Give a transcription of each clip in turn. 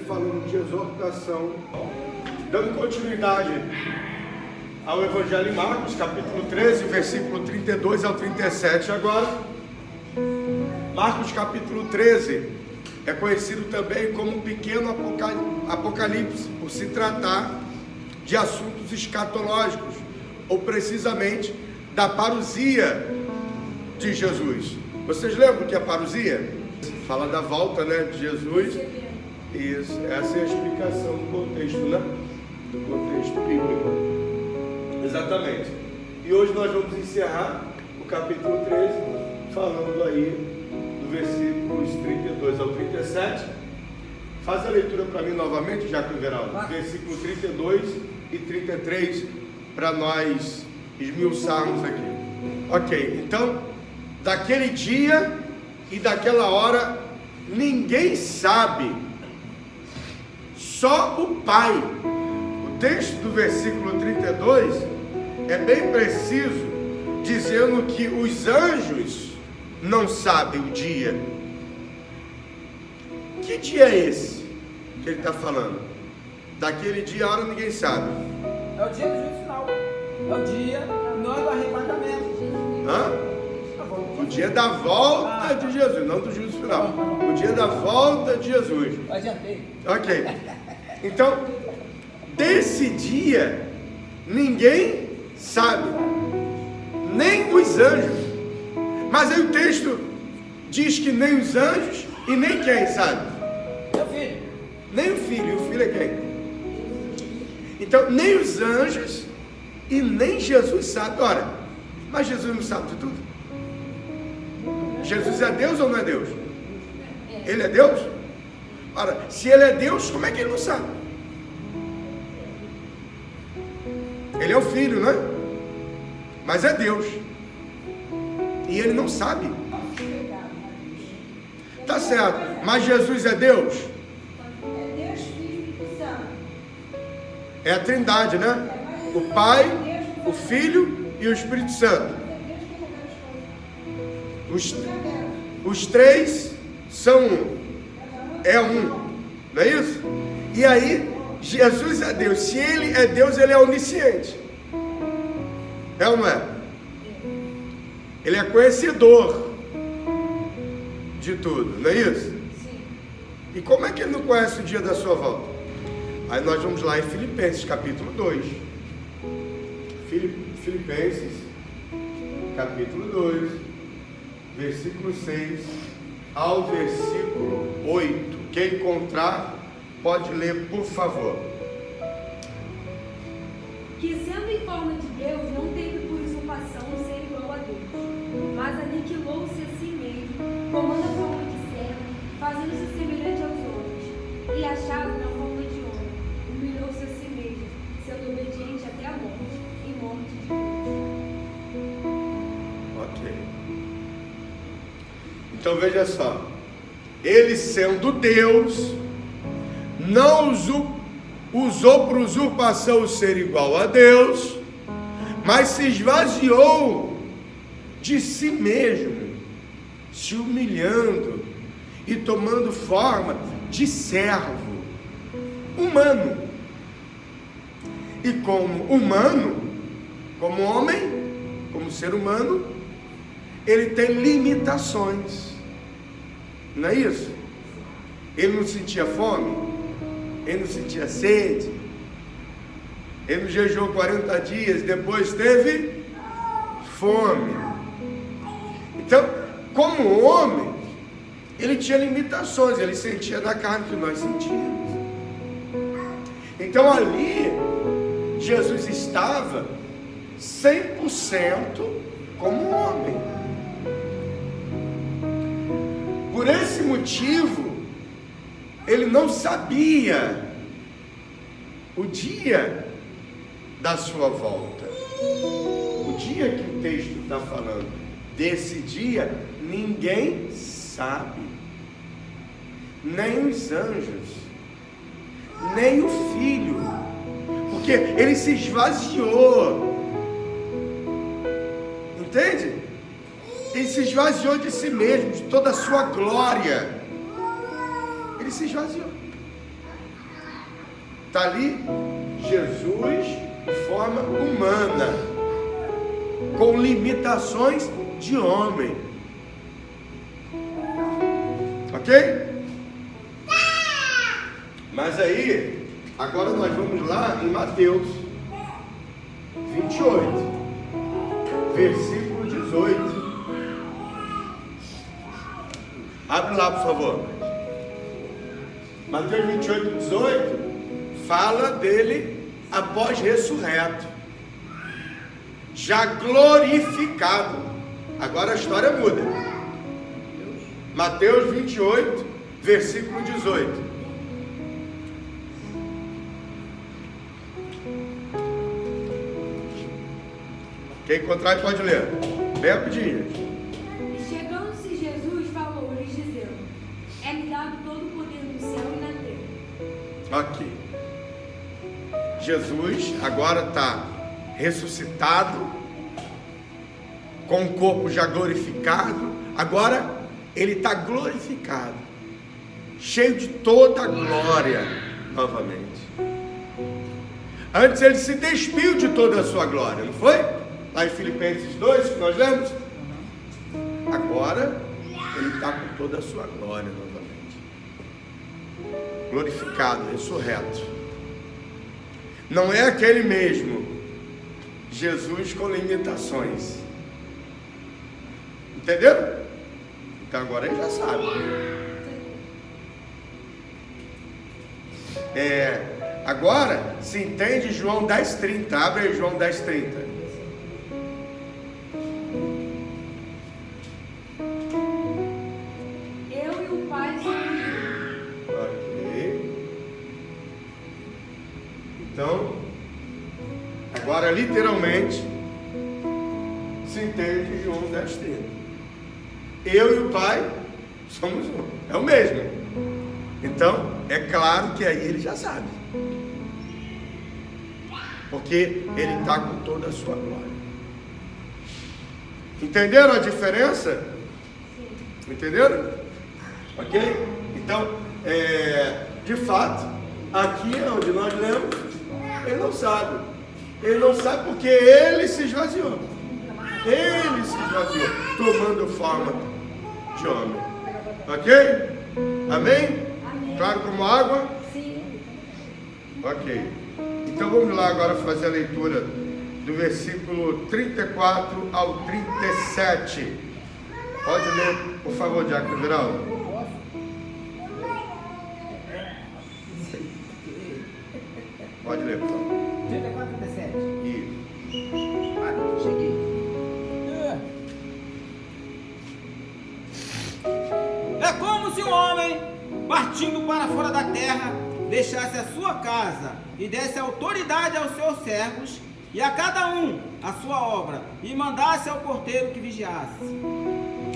falando de exortação, dando continuidade ao Evangelho de Marcos, capítulo 13, versículo 32 ao 37 agora. Marcos capítulo 13 é conhecido também como um pequeno apocalipse, por se tratar de assuntos escatológicos, ou precisamente da parousia de Jesus. Vocês lembram que é a parousia? Fala da volta, de Jesus. Isso, essa é a explicação do contexto, do contexto bíblico. Exatamente. E hoje nós vamos encerrar o capítulo 13, falando aí do versículos 32 ao 37. Faz a leitura para mim novamente, Jaco Everaldo. Versículo 32 e 33, para nós esmiuçarmos aqui. Ok, então, daquele dia e daquela hora, ninguém sabe, só o Pai. O texto do versículo 32 é bem preciso, dizendo que os anjos não sabem o dia. Que dia é esse que ele está falando? Daquele dia, a hora ninguém sabe. É o dia do juízo final. É o dia, não é do arrebatamento. O dia da volta de Jesus, não do juízo final. O dia da volta de Jesus. Adiantei. Ok. Então, desse dia, ninguém sabe, nem os anjos. Mas aí o texto diz que nem os anjos e nem quem sabe? Meu filho. Nem o filho. E o filho é quem? Então, nem os anjos e nem Jesus sabe. Ora, mas Jesus não sabe de tudo? Jesus é Deus ou não é Deus? Ele é Deus? Ora, se ele é Deus, como é que ele não sabe? Ele é o filho, né? Mas é Deus. E ele não sabe. Tá certo. Mas Jesus é Deus? É Deus, Filho e Espírito Santo. É a Trindade, né? O Pai, o Filho e o Espírito Santo. Os três são um. É um. Não é isso? E aí, Jesus é Deus. Se ele é Deus, ele é onisciente. É ou não é? Ele é conhecedor de tudo, não é isso? Sim. E como é que ele não conhece o dia da sua volta? Aí nós vamos lá em Filipenses, capítulo 2. Filipenses, capítulo 2, versículo 6 ao versículo 8. Quem encontrar, pode ler, por favor. Que sendo em forma de Deus, não teve por usurpação ser igual a Deus, mas aniquilou-se a si mesmo, tomando a forma de servo, fazendo-se semelhante aos homens, e achado na forma de homem, humilhou-se a si mesmo, sendo obediente até a morte, e morte de cruz. Ok. Então veja só. Ele sendo Deus, não usou por usurpação o ser igual a Deus, mas se esvaziou de si mesmo, se humilhando e tomando forma de servo humano. E como humano, como homem, como ser humano, ele tem limitações. Não é isso? Ele não sentia fome, ele não sentia sede, ele não jejuou 40 dias, depois teve fome. Então, como homem, ele tinha limitações, ele sentia da carne que nós sentimos. Então ali, Jesus estava 100% como homem. Por esse motivo, ele não sabia o dia da sua volta. O dia que o texto está falando, desse dia, ninguém sabe. Nem os anjos, nem o filho, porque ele se esvaziou. Entende? Ele se esvaziou de si mesmo, de toda a sua glória. Ele se esvaziou. Está ali Jesus de forma humana, com limitações de homem. Ok? Mas aí, agora nós vamos lá em Mateus 28, versículo 18. Abre lá, por favor. Mateus 28, 18 fala dele após ressurreto, já glorificado. Agora a história muda. Mateus 28, versículo 18. Quem encontrar pode ler. Bem rapidinho. E chegando-se Jesus, falou-lhes dizendo: É-me dado todo o poder no céu e na terra. Ok. Jesus agora está ressuscitado, com o corpo já glorificado. Agora ele está glorificado, cheio de toda a glória novamente. Antes ele se despiu de toda a sua glória, não foi? Lá em Filipenses 2, que nós lemos. Agora ele está com toda a sua glória novamente, glorificado, ressurreto. Não é aquele mesmo Jesus com limitações. Entenderam? Então agora ele já sabe. Agora se entende João 10,30. Abre aí João 10,30. Eu e o Pai somos um. Ok. Então, agora literalmente se entende João 10,30. Eu e o Pai somos um. É o mesmo. Então, é claro que aí ele já sabe. Porque ele está com toda a sua glória. Entenderam a diferença? Entenderam? Ok? Então, de fato, aqui onde nós lemos, ele não sabe. Ele não sabe porque ele se esvaziou. Ele se esvaziou, tomando forma de homem. Ok? Amém? Amém. Claro como água? Sim. Ok. Então vamos lá agora fazer a leitura do versículo 34 ao 37. Pode ler, por favor, Diácono Viraldo. Pode ler, por favor. 34, 37. Isso. Ah, cheguei. É como se um homem, partindo para fora da terra, deixasse a sua casa e desse autoridade aos seus servos e a cada um a sua obra, e mandasse ao porteiro que vigiasse.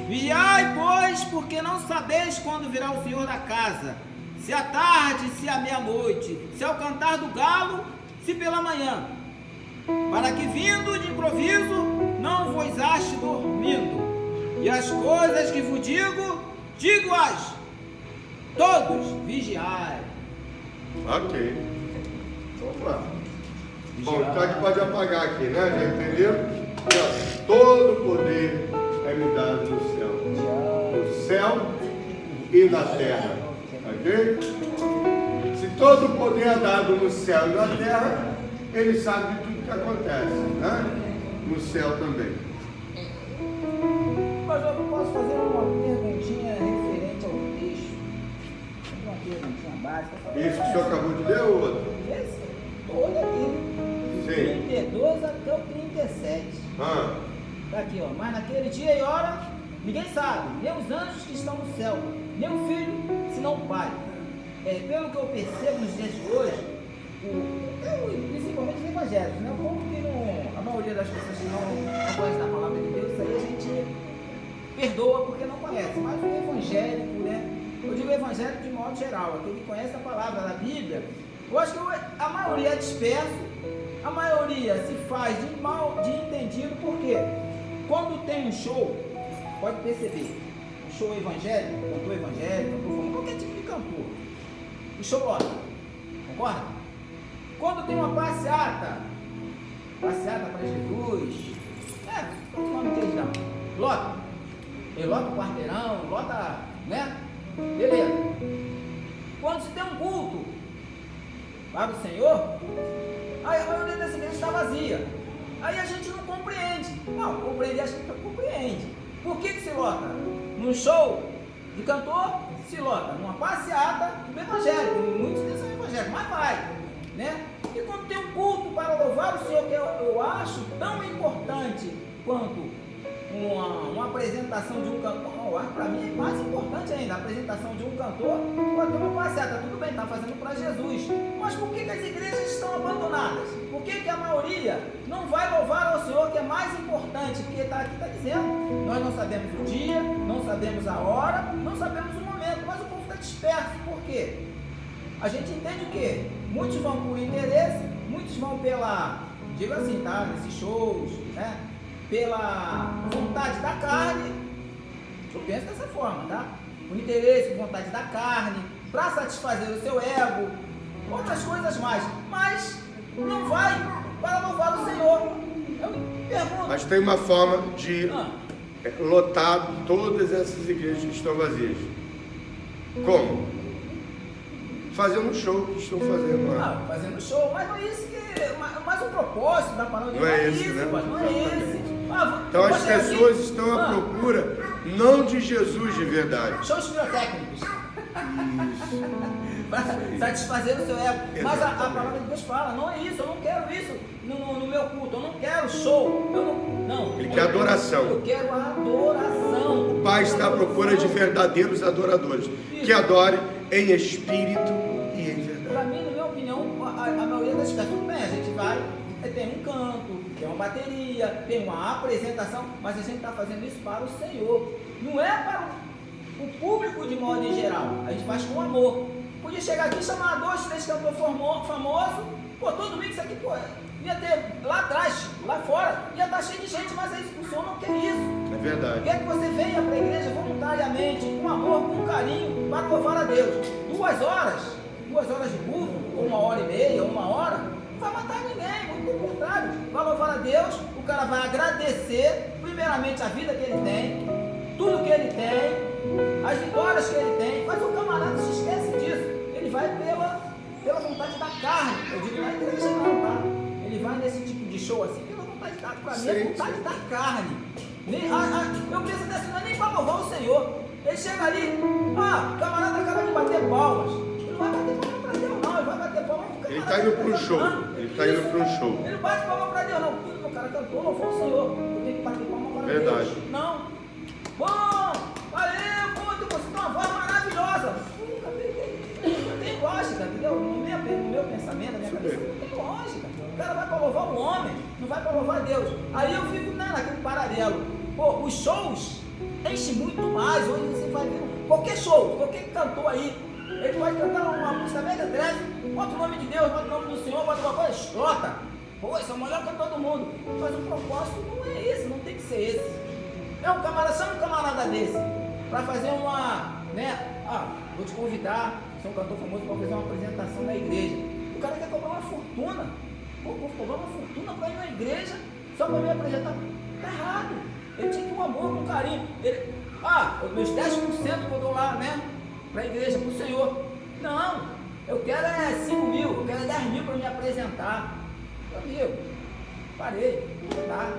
Vigiai, pois, porque não sabeis quando virá o Senhor da casa, se à tarde, se à meia-noite, se ao cantar do galo, se pela manhã, para que vindo de improviso não vos ache dormindo. E as coisas que vos digo-as todos, vigiai. Ok. Vamos lá. Bom, então a gente pode apagar aqui, né? Já entenderam? Aqui, ó, todo o poder é me dado no céu. No céu e na terra. Ok? Se todo o poder é dado no céu e na terra, ele sabe de tudo que acontece, né? No céu também. Mas eu não posso fazer uma perguntinha referente ao texto. Uma perguntinha básica. Isso que o senhor acabou de ler ou outro? Esse todo aqui. Sim. 32 até o 37. Ah, Tá aqui, ó. Mas naquele dia e hora, ninguém sabe, nem os anjos que estão no céu, nem o filho, senão o pai. Pelo que eu percebo nos dias de hoje, principalmente os evangélicos, né? Como que não, a maioria das pessoas que não conhecem a palavra de Deus, isso aí a gente perdoa porque não conhece. Mas o evangélico, né? Eu digo evangélico de modo geral, aquele que conhece a palavra da Bíblia, eu acho que a maioria é disperso, a maioria se faz de mal, de entendido, porque quando tem um show, pode perceber, um show evangélico, cantor evangélico, qualquer tipo de cantor, o show lota, concorda? quando tem uma passeata para Jesus, o nome deles não, lota, ele lota o quarteirão, lota, né? Beleza. Quando se tem um culto para o Senhor, aí a maioria das igrejas está vazia. Aí a gente não compreende. Não, compreende, a gente não compreende. Por que se lota? Num show de cantor, se lota. Numa passeata do evangelho. Muitos dizem evangelho, mas vai, né? E quando tem um culto para louvar o Senhor, que eu acho tão importante quanto uma apresentação de um cantor, para mim é mais importante ainda, a apresentação de um cantor, pode ter uma passeata, tudo bem, está fazendo para Jesus, mas por que as igrejas estão abandonadas? Por que a maioria não vai louvar ao Senhor, que é mais importante? Porque está aqui, está dizendo, nós não sabemos o dia, não sabemos a hora, não sabemos o momento, mas o povo está disperso. Por quê? A gente entende o quê? Muitos vão por interesse, muitos vão pela, digo assim, tá, nesses shows, né? Pela vontade da carne, eu penso dessa forma, tá? Por interesse, vontade da carne, para satisfazer o seu ego, outras coisas mais, mas não vai para louvar o Senhor. Eu me pergunto. Mas tem uma forma de lotar todas essas igrejas que estão vazias. Como? Fazendo um show que estão fazendo lá. Não, fazendo show, mas não é isso que. Mas o propósito da palavra não é esse, isso, né? Não é esse. Então as pessoas estão à procura não de Jesus de verdade. Shows pirotécnicos. Para satisfazer o seu ego. Mas a palavra de Deus fala, não é isso, eu não quero isso no meu culto, eu não quero show. Não. Ele quer adoração. Eu quero adoração. O Pai está à procura de verdadeiros adoradores, que adorem em espírito e em verdade. Para mim, na minha opinião, a maioria das pessoas, tudo bem, a gente vai, tem um canto, tem uma bateria, tem uma apresentação, mas a gente está fazendo isso para o Senhor. Não é para o público de modo em geral. A gente faz com amor. Podia chegar aqui e chamar 2, 3 cantores famosos, todo domingo isso aqui, ia ter lá atrás, lá fora, ia estar cheio de gente, mas o Senhor não quer isso. É verdade. Quer que você venha para a igreja voluntariamente, com amor, com carinho, para louvar a Deus. 2 horas de culto, ou 1h30, 1 hora, não vai matar ninguém, muito pelo contrário. Vai louvar a Deus, o cara vai agradecer, primeiramente, a vida que ele tem, tudo que ele tem, as vitórias que ele tem, mas o camarada se esquece disso. Ele vai pela vontade da carne. Eu digo na igreja não, tá? Ele vai nesse tipo de show assim, pela vontade da carne. Para mim é vontade da carne. Eu penso assim, não é nem para louvar o Senhor. Ele chega ali, o camarada acaba de bater palmas. Ele não vai bater palma para Deus, não. Ele vai bater palma para o camarada. Ele está indo para um show. Ele está indo para um show. Ele não bate palma para Deus, não. Porque o cara cantou, louvou o Senhor. Eu tenho que bater palma para verdade. Deus. Não. Bom, valeu, você tem uma voz maravilhosa. Não tem lógica, entendeu? No meu pensamento, na minha cabeça, não tem lógica. O cara vai para louvar o homem, não vai para louvar Deus. Aí eu fico naquele paralelo. Os shows enchem muito mais. Hoje você vai ver qualquer show, qualquer cantor aí, ele pode cantar uma música mega trás, bota o nome de Deus, bota o nome do Senhor, bota uma coisa, explota. Isso é o melhor cantor do mundo. Mas o propósito não é esse, não tem que ser esse. Chama um camarada desse para fazer uma, vou te convidar, você é um cantor famoso para fazer uma apresentação na igreja. O cara quer cobrar uma fortuna. Vou cobrar uma fortuna para ir na igreja só para me apresentar. Está errado. Ele tinha que ir com amor, com carinho. Os meus 10% que eu dou lá, para a igreja, para o Senhor. Não, eu quero 5 mil, eu quero 10 mil para me apresentar. Meu amigo, parei, tá?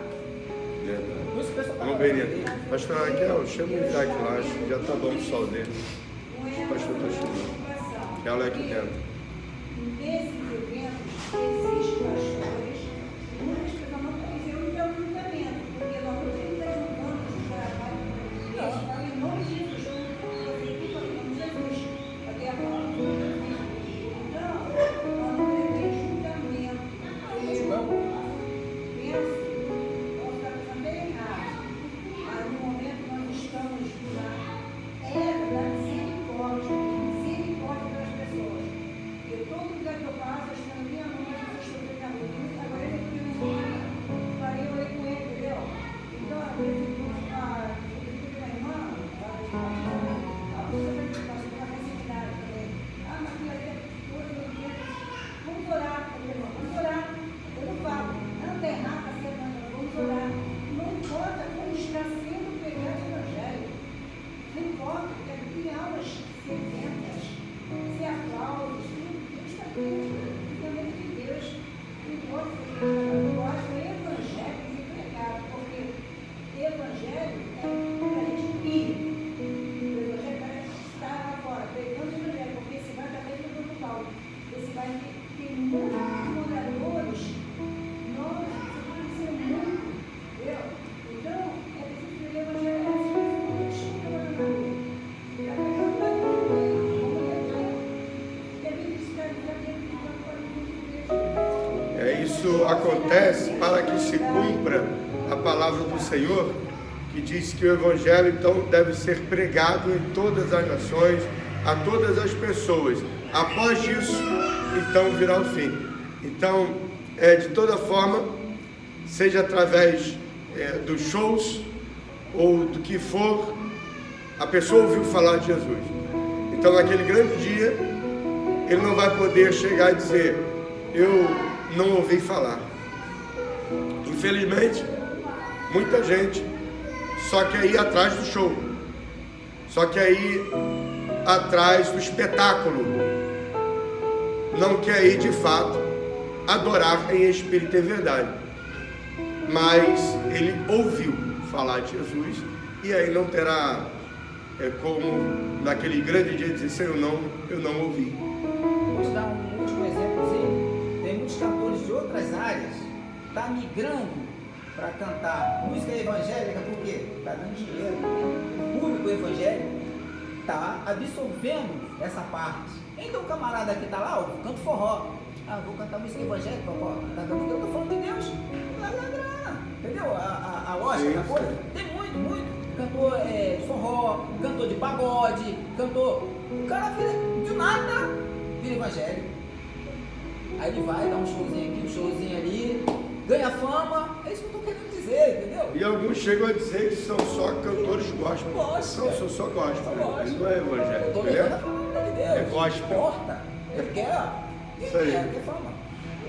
Vamos, Benito. Pastor Raquel, chama o Isaac lá, acho que já está bom o sol dele. O pastor está chamando. Ela é aqui dentro. Nesses eventos, existem pastores, muitas pessoas não conheceram o meu ajuntamento, porque nós não temos ajudando esse trabalho. Eles falam em nome de Jesus. Você aqui fala em nome de Jesus. Aqui é a palavra de Jesus. Então, nós não temos ajuntamento. Penso. Mas no momento nós estamos na era da misericórdia das pessoas. Porque todo lugar que eu falo, acontece para que se cumpra a palavra do Senhor, que diz que o Evangelho então deve ser pregado em todas as nações, a todas as pessoas. Após isso, então virá o fim. Então, de toda forma, seja através dos shows ou do que for, a pessoa ouviu falar de Jesus. Então, naquele grande dia, ele não vai poder chegar e dizer: eu não ouvi falar. Infelizmente, muita gente só quer ir atrás do show, só quer ir atrás do espetáculo, não quer ir de fato adorar em espírito e verdade. Mas ele ouviu falar de Jesus, e aí não terá como naquele grande dia dizer: Senhor, eu não ouvi. Vamos dar um último exemplozinho. Tem muitos cantores de outras áreas que estão migrando para cantar música evangélica, porque está dando dinheiro. O público evangélico está absorvendo essa parte. Então o camarada que está lá, eu canto forró. Vou cantar música evangélica, tá dando que eu estou falando de Deus. Dá grana. Entendeu? A lógica da coisa. Tem muito. Cantor de forró, cantor de pagode, cantor. O cara vira de nada, vira evangélico. Aí ele vai dar um showzinho aqui, um showzinho ali, ganha fama. É isso que eu estou querendo dizer, entendeu? E alguns chegam a dizer que são só cantores gospel. Gospel. Não, são só gospel. Ele não é Eu evangélico. estou Ele levando a palavra de Deus. é gospel. Não importa. Ele quer. Isso aí. Ele quer fama.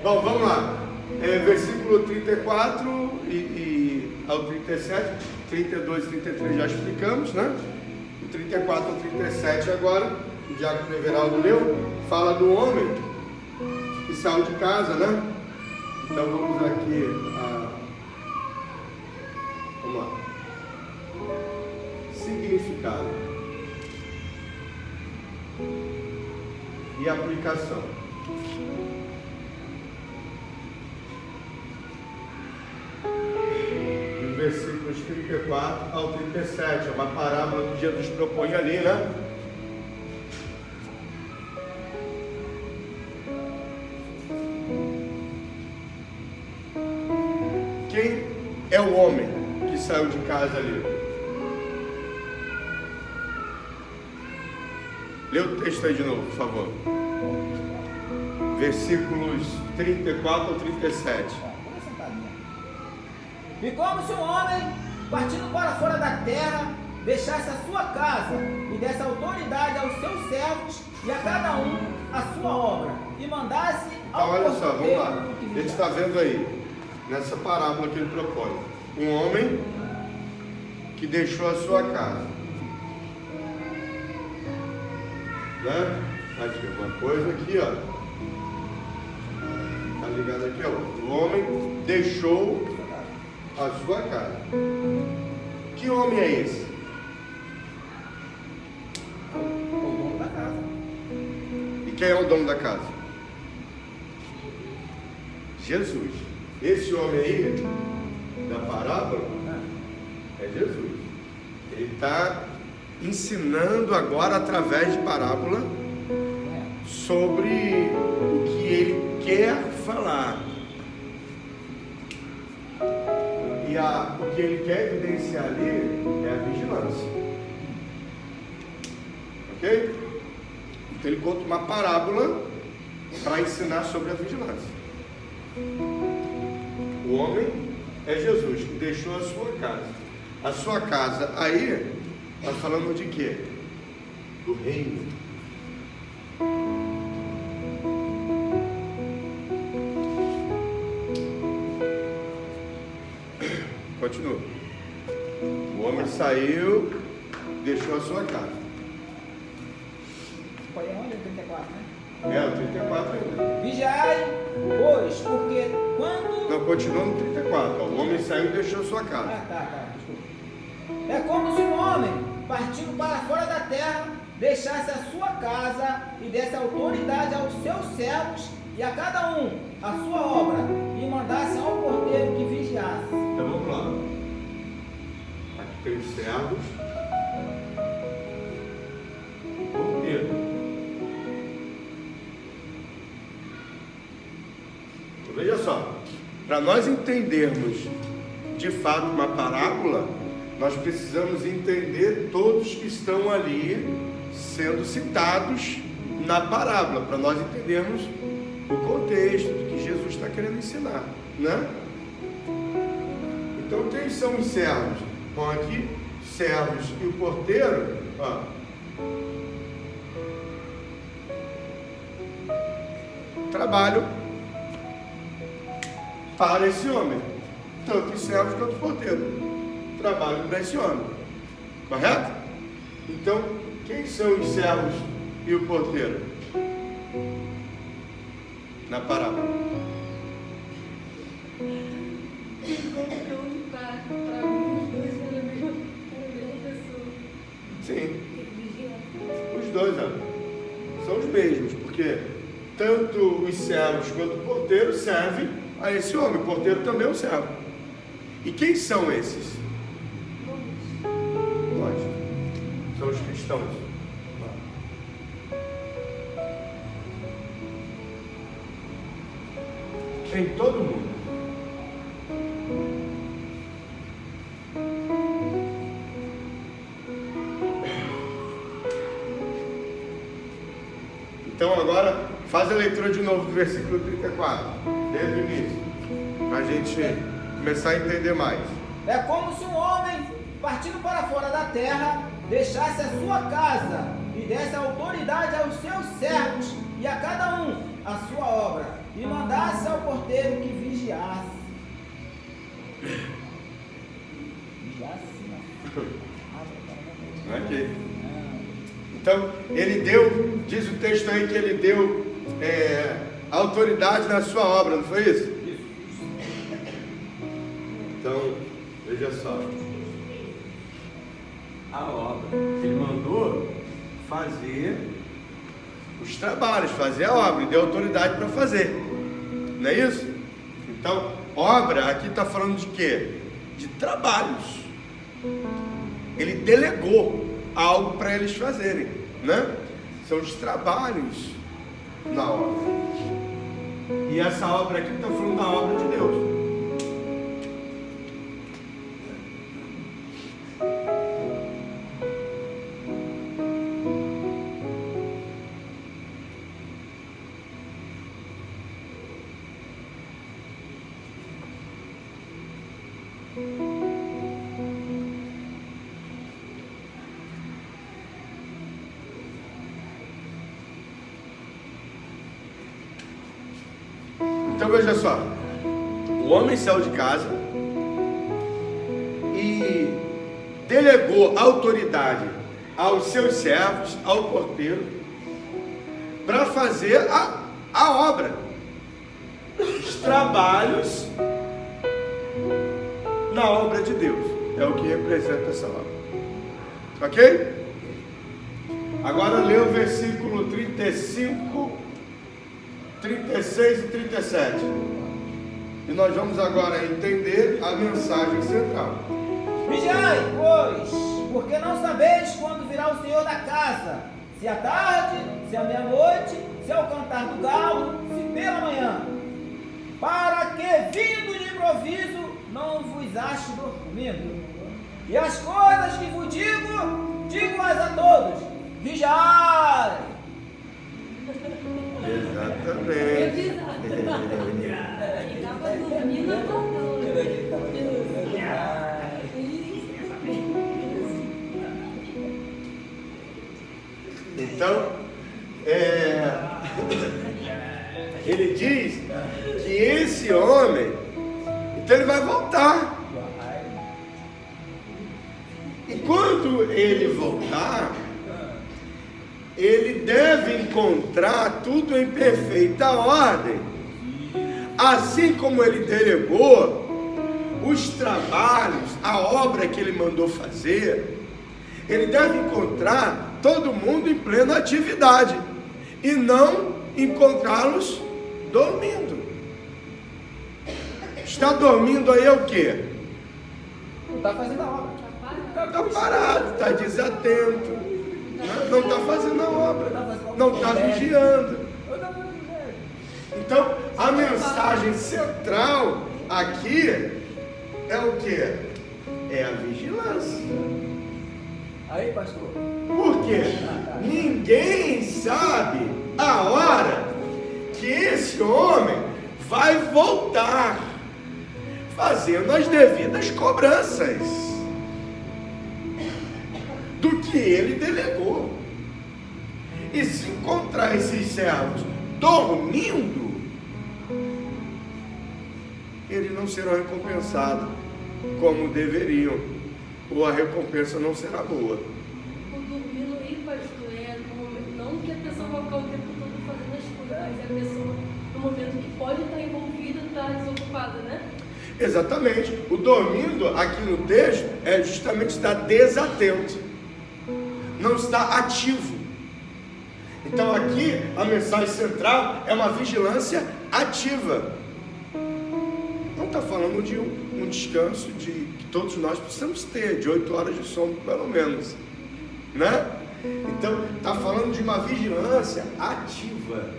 Bom, vamos lá. Versículo 34 e ao 37, 32 e 33 já explicamos, né? O 34 ao 37 agora, o Diácono Everaldo leu, fala do homem que saiu de casa, né? Então vamos aqui vamos lá. Significado e aplicação. Versículos 34 ao 37, é uma parábola que Jesus propõe ali, né? Quem é o homem que saiu de casa ali? Lê o texto aí de novo, por favor. Versículos 34 ao 37. E como se um homem, partindo para fora da terra, deixasse a sua casa e desse autoridade aos seus servos e a cada um a sua obra, e mandasse ao Então olha só, vamos lá. porteiro que A gente está vendo aí, nessa parábola que ele propõe, um homem que deixou a sua casa, né? Aqui, uma coisa aqui, ó, tá ligado aqui, ó. O homem deixou a sua casa. Que homem é esse? o dono da casa. E quem é o dono da casa? Jesus. Esse homem aí, da parábola, é Jesus. Ele está ensinando agora, através de parábola, sobre o que ele quer falar. E o que ele quer evidenciar ali é a vigilância. Ok? Então ele conta uma parábola para ensinar sobre a vigilância. O homem é Jesus, que deixou a sua casa. A sua casa aí, está falando de quê? Do reino. Continua. O homem saiu, deixou a sua casa. Foi onde? 34, né? É, o 34 ainda. Vigiai, pois, porque quando... Não, continua no 34. Ó. O homem saiu e deixou a sua casa. Tá, desculpa. É como se um homem, partindo para fora da terra, deixasse a sua casa e desse autoridade aos seus servos e a cada um a sua obra, e mandasse ao porteiro que vigiasse. Então vamos lá. Aqui tem os servos. Porteiro. Então, veja só. para nós entendermos de fato uma parábola, nós precisamos entender todos que estão ali sendo citados na parábola, para nós entendermos o contexto do que Jesus está querendo ensinar, né? Então, quem são os servos? Bom, aqui, servos e o porteiro, ó, trabalham para esse homem, tanto os servos quanto o porteiro trabalham para esse homem, correto? Então, quem são os servos e o porteiro na parábola? Sim, os dois são os mesmos, porque tanto os servos quanto o porteiro servem a esse homem. O porteiro também é um servo. E quem são esses? Nós. São os cristãos. Em todo mundo. Então agora faz a leitura de novo do versículo 34, desde o início, para a gente começar a entender mais. É como se um homem, partindo para fora da terra, deixasse a sua casa e desse autoridade aos seus servos e a cada um a sua obra, e mandasse ao porteiro que vigiasse. Ok. Então, ele deu, diz o texto aí que ele deu autoridade na sua obra, não foi isso? Então, veja só. A obra, ele mandou fazer os trabalhos, fazer a obra, e deu autoridade para fazer, não é isso? Então, obra, aqui está falando de quê? De trabalhos. Ele delegou algo para eles fazerem, né? São os trabalhos na obra. E essa obra aqui está falando da obra de Deus. Então veja só, o homem saiu de casa e delegou autoridade aos seus servos, ao porteiro, para fazer a obra, os trabalhos na obra de Deus. É o que representa essa obra. Ok? Agora lê o versículo 35, 36 e 37. E nós vamos agora entender a mensagem central. Vigiai, pois, porque não sabeis quando virá o Senhor da casa, se à tarde, se à meia-noite, se ao cantar do galo, se pela manhã, para que, vindo de improviso, não vos ache dormindo. E as coisas que vos digo-as a todos: vigiai. Exatamente. Estava dormindo, acordou. Então, ele diz que esse homem, então ele vai voltar. E quando ele voltar, ele deve encontrar tudo em perfeita ordem. Assim como ele delegou os trabalhos, a obra que ele mandou fazer, ele deve encontrar todo mundo em plena atividade e não encontrá-los dormindo. Está dormindo aí é o quê? Não está fazendo a obra. Está parado, está desatento, não está fazendo a obra, não está vigiando. Então, a mensagem central aqui é o que? É a vigilância. Aí, pastor. Por quê? Ninguém sabe a hora que esse homem vai voltar, fazendo as devidas cobranças do que ele delegou. E se encontrar esses servos dormindo, eles não serão recompensados como deveriam, ou a recompensa não será boa. O dormindo aí, pastor, não que a pessoa vai ficar o tempo todo fazendo as coisas, mas é a pessoa, no momento que pode estar envolvida, está desocupada, né? Exatamente. O dormindo aqui no texto é justamente estar desatento, não está ativo. Então aqui a mensagem central é uma vigilância ativa. Não está falando de um descanso que todos nós precisamos ter, de 8 horas de sono pelo menos, né? Então está falando de uma vigilância ativa.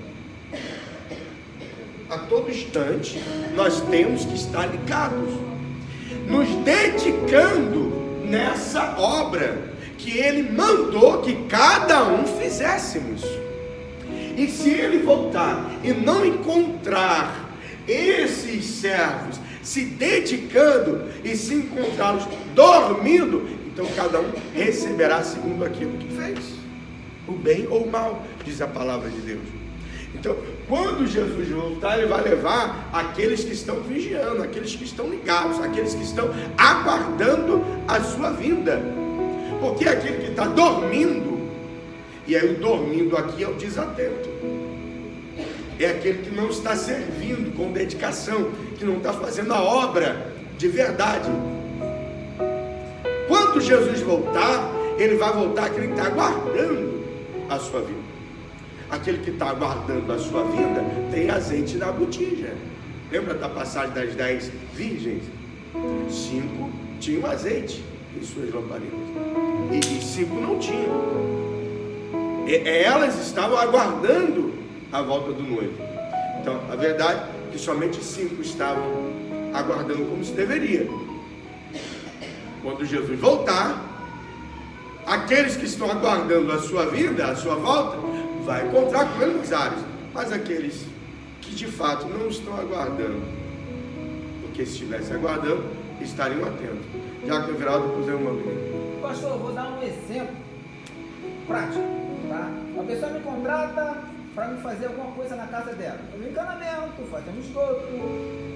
A todo instante nós temos que estar ligados, nos dedicando nessa obra que ele mandou que cada um fizéssemos. E se ele voltar e não encontrar esses servos se dedicando e se encontrá-los dormindo, então cada um receberá segundo aquilo que fez, o bem ou o mal, diz a palavra de Deus. Então, quando Jesus voltar, ele vai levar aqueles que estão vigiando, aqueles que estão ligados, aqueles que estão aguardando a sua vinda. Porque aquele que está dormindo, e aí o dormindo aqui é o desatento, é aquele que não está servindo com dedicação, que não está fazendo a obra de verdade. Quando Jesus voltar, ele vai voltar aquele que está aguardando a sua vinda. Aquele que está aguardando a sua vinda tem azeite na botija. Lembra da passagem das 10 virgens? 5 tinham azeite em suas lamparinas e 5 não tinham. Elas estavam aguardando a volta do noivo. Então, a verdade é que somente 5 estavam aguardando como se deveria. Quando Jesus voltar, aqueles que estão aguardando a sua vinda, a sua volta, vai encontrar com ele nos ares. Mas aqueles que de fato não estão aguardando, porque se estivessem aguardando, estariam atentos. Já que o Everaldo puseu uma menina. Pastor, eu vou dar um exemplo prático, tá? Uma pessoa me contrata para me fazer alguma coisa na casa dela. Fazer encanamento, fazer um esgoto,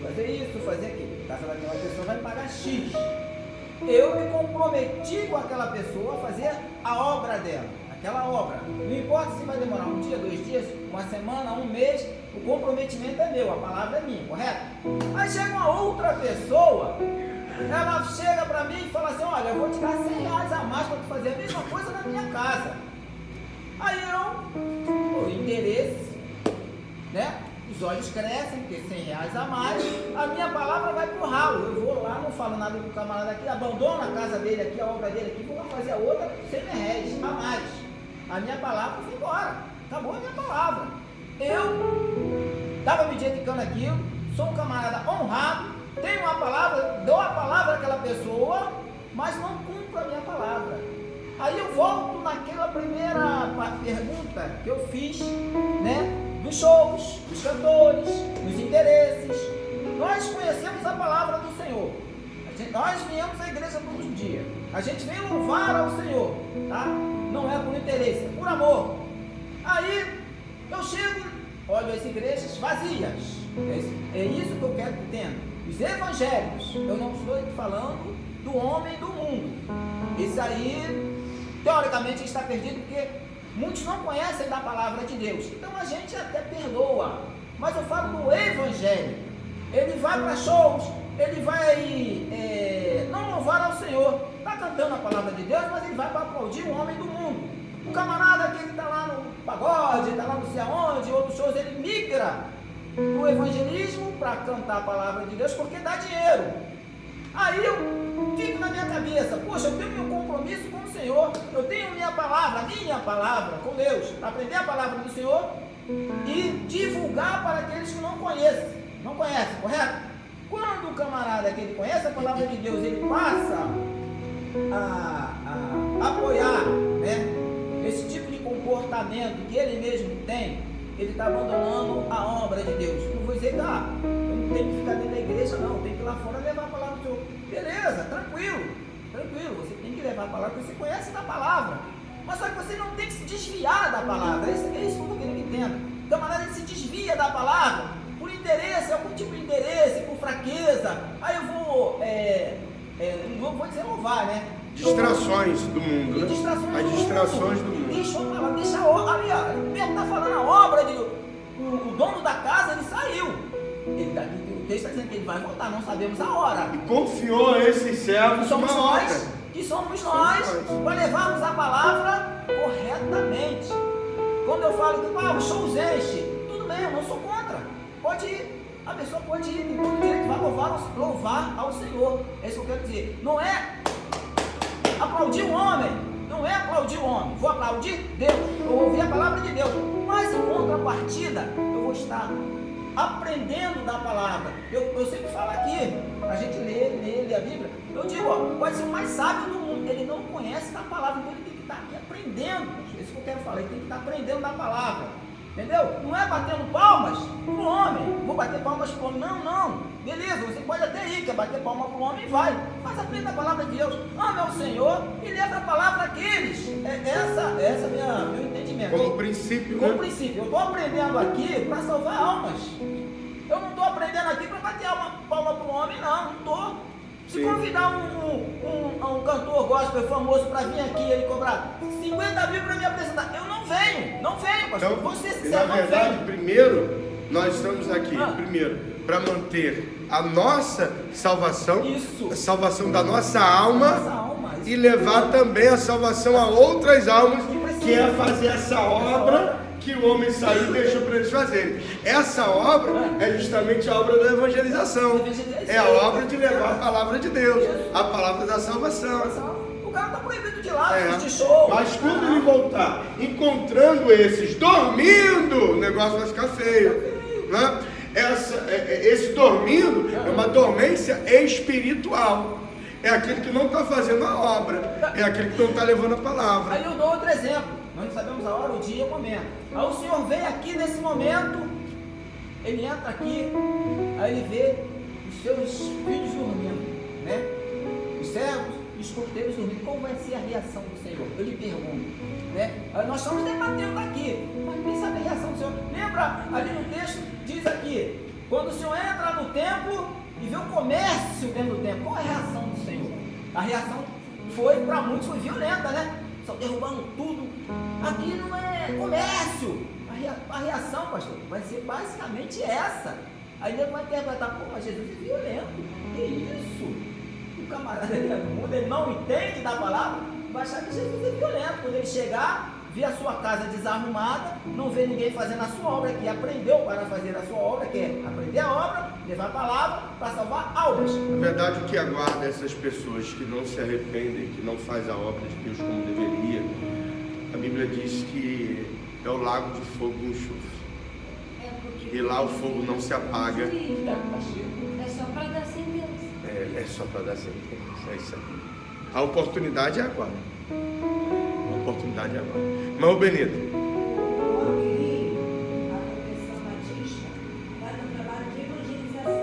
fazer isso, fazer aquilo. Na casa daquela pessoa vai me pagar X. Eu me comprometi com aquela pessoa a fazer a obra dela, aquela obra. Não importa se vai demorar um dia, 2 dias, uma semana, um mês, o comprometimento é meu, a palavra é minha, correto? Aí chega uma outra pessoa, ela chega para mim e fala assim: olha, eu vou te dar R$100 a mais para tu fazer a mesma coisa na minha casa. Aí eu, por interesse, né? Os olhos crescem, porque R$100 a mais, a minha palavra vai pro ralo. Eu vou lá, não falo nada com o camarada aqui, abandono a casa dele aqui, a obra dele aqui, vou lá fazer a outra R$100 a mais. A minha palavra foi embora, acabou a minha palavra. Eu estava me dedicando àquilo, sou um camarada honrado, tenho uma palavra, dou a palavra àquela pessoa, mas não cumpro a minha palavra. Aí eu volto naquela primeira pergunta que eu fiz, né? Dos shows, dos cantores, dos interesses. Nós conhecemos a palavra do Senhor. Nós viemos à igreja todos os dias. A gente vem louvar ao Senhor, tá? Não é por interesse, é por amor. Aí eu chego, olho as igrejas vazias. É isso que eu quero que tenha. Os evangelhos. Eu não estou falando do homem do mundo. Esse aí, teoricamente, está perdido porque muitos não conhecem da palavra de Deus. Então a gente até perdoa. Mas eu falo do evangelho. Ele vai para shows, ele vai não louvar ao Senhor. Está cantando a palavra de Deus, mas ele vai para aplaudir o homem do mundo. O camarada que está lá no pagode, está lá não sei aonde, outros shows, ele migra para o evangelismo para cantar a palavra de Deus porque dá dinheiro. Aí eu fico na minha cabeça: poxa, eu tenho meu compromisso com o Senhor, eu tenho minha palavra com Deus, para aprender a palavra do Senhor e divulgar para aqueles que não conhecem, correto? Quando o camarada que ele conhece a palavra de Deus, ele passa a apoiar, né, esse tipo de comportamento que ele mesmo tem, ele está abandonando a obra de Deus. Não vou dizer que eu não tenho que ficar dentro da igreja, não, tem que ir lá fora levar a palavra do Senhor. Beleza, tranquilo, você tem que levar a palavra, porque você conhece da palavra. Mas só que você não tem que se desviar da palavra. É isso que eu estou querendo que entenda. O camarada ele se desvia da palavra por interesse, algum tipo de interesse, por fraqueza. Aí eu vou, não vou dizer louvar, né? Distrações do mundo, né? As distrações do mundo. Deixa a obra, ali, ó, ele está falando a obra, o dono da casa, ele saiu. O texto está dizendo que ele vai voltar, não sabemos a hora. E confiou a esses servos Somos uma nós, obra. que somos nós, para levarmos a palavra corretamente. Quando eu falo que os shows enchem, tudo bem, eu não sou contra. Pode ir, a pessoa pode ir, tem todo direito, vai louvar ao Senhor. É isso que eu quero dizer. Não é aplaudir o homem, não é aplaudir o homem. Vou aplaudir Deus, eu vou ouvir a palavra de Deus. Mas em contrapartida, eu vou estar aprendendo da palavra. Eu sempre falo aqui, a gente lê a Bíblia. Eu digo, pode ser o mais sábio do mundo, ele não conhece da palavra, então ele tem que estar aqui aprendendo. É isso que eu quero falar, ele tem que estar aprendendo da palavra. Entendeu? Não é batendo palmas para o homem. Vou bater palmas para o homem. Não. Beleza, você pode até ir, quer bater palma para o homem, vai. Mas aprenda a palavra de Deus. Ame ao Senhor e leva a palavra àqueles. Essa é meu entendimento. Como princípio, Como né? princípio. Eu estou aprendendo aqui para salvar almas. Eu não estou aprendendo aqui para bater palma para o homem, não estou. Se convidar um cantor gospel famoso para vir aqui e ele cobrar 50 mil para me apresentar, eu não venho, pastor. Então, Vou ser sincero, na não verdade, venho. primeiro, nós estamos aqui, para manter a nossa salvação, Isso. a salvação da nossa alma, Nossa alma, isso. e levar também a salvação a outras almas, que é fazer essa obra que o homem saiu e deixou para eles fazerem. Essa obra é justamente a obra da evangelização. É a obra de levar a palavra de Deus, a palavra da salvação. O cara está proibido de ir lá, É. de show. Mas quando ele voltar encontrando esses dormindo, o negócio vai ficar feio, né? Esse dormindo é uma dormência espiritual. É aquele que não está fazendo a obra, é aquele que não está levando a palavra. Aí eu dou outro exemplo. Nós não sabemos a hora, o dia e o momento. Aí o Senhor vem aqui nesse momento, ele entra aqui, aí ele vê os seus filhos dormindo, né? Os servos e os porteiros dormindo. Qual vai ser a reação do Senhor? Eu lhe pergunto, né? Aí nós estamos debatendo aqui, mas ninguém sabe a reação do Senhor. Lembra ali no texto, diz aqui, quando o Senhor entra no templo e vê o comércio dentro do templo, qual é a reação do Senhor? A reação para muitos foi violenta, né? Estão derrubando tudo. Aqui não é comércio. A reação, pastor, vai ser basicamente essa. Aí ele vai interpretar, pô, mas Jesus é violento. Que isso? O camarada ele não entende da palavra, vai achar que Jesus é violento. Quando ele chegar, ver a sua casa desarrumada, não vê ninguém fazendo a sua obra, que aprendeu para fazer a sua obra, que é aprender a obra, levar a palavra para salvar almas. Na verdade, o que aguarda essas pessoas que não se arrependem, que não fazem a obra de Deus como deveria, a Bíblia diz que é o lago de fogo e enxofre. E lá o fogo não se apaga. É só para dar sentença. É só para dar sentença. É isso aí. A oportunidade é agora. A oportunidade é agora. Mas, ô Benito, O Amorim, a Convenção Batista, faz um trabalho de evangelização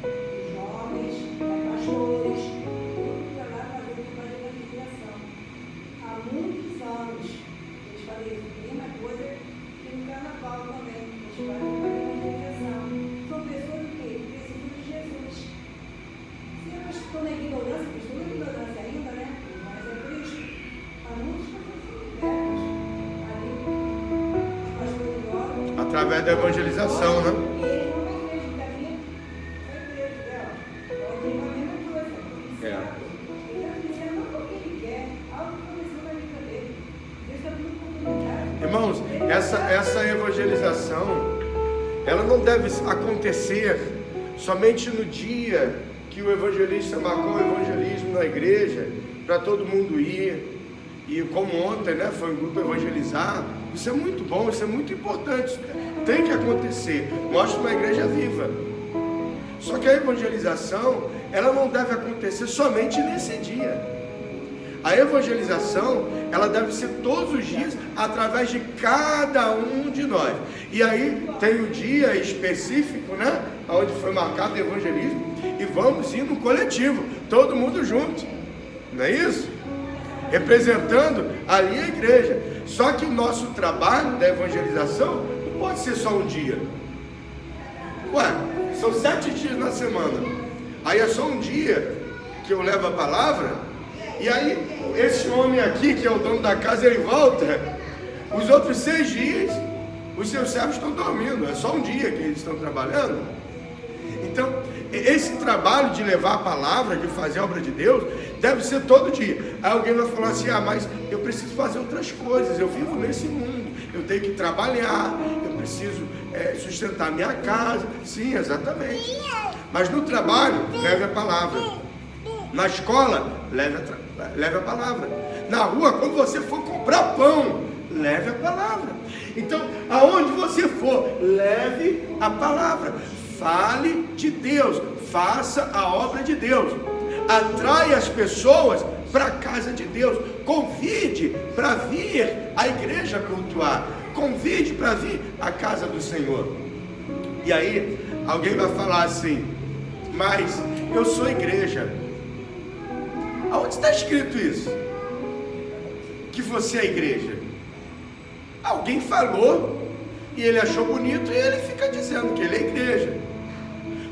dos jovens, pastores, tudo para lá fazer um trabalho de evangelização. Há muitos anos eles fazem a mesma coisa que no carnaval também. Eles fazem uma evangelização. São pessoas que precisam de Jesus. Se elas estão na ignorância, porque estão na ignorância ainda, né? Mas é Cristo. Há muitos professores ali, pastores oram. através da evangelização, né? E ele não vai igreja da minha, vai igreja dela. Pode ir com a mesma coisa. Ele está dizendo não porque ele quer, algo que aconteceu na vida dele. Deus está dando oportunidade. Irmãos, essa evangelização, ela não deve acontecer somente no dia que o evangelista marcou o evangelismo na igreja, para todo mundo ir, e como ontem, né, foi um grupo evangelizar. Isso é muito bom, isso é muito importante, tem que acontecer, mostra uma igreja viva. Só que a evangelização, ela não deve acontecer somente nesse dia. A evangelização, ela deve ser todos os dias, através de cada um de nós. E aí tem o dia específico, né? Onde foi marcado o evangelismo. E vamos ir no coletivo, todo mundo junto. Não é isso? Representando ali a igreja. Só que o nosso trabalho da evangelização não pode ser só um dia. Ué, são 7 dias na semana. Aí é só um dia que eu levo a palavra. E aí, esse homem aqui, que é o dono da casa, ele volta. Os outros 6 dias, os seus servos estão dormindo. É só um dia que eles estão trabalhando. Então, esse trabalho de levar a palavra, de fazer a obra de Deus, deve ser todo dia. Aí alguém vai falar assim: ah, mas eu preciso fazer outras coisas. Eu vivo nesse mundo. Eu tenho que trabalhar. Eu preciso sustentar minha casa. Sim, exatamente. Mas no trabalho, leve a palavra. Na escola, leve a palavra. Na rua, quando você for comprar pão, leve a palavra. Então, aonde você for, leve a palavra. Fale de Deus. Faça a obra de Deus. Atrai as pessoas para a casa de Deus. Convide para vir à igreja cultuar. Convide para vir à casa do Senhor. E aí, alguém vai falar assim: mas eu sou igreja. Aonde está escrito isso? Que você é igreja? Alguém falou e ele achou bonito e ele fica dizendo que ele é igreja.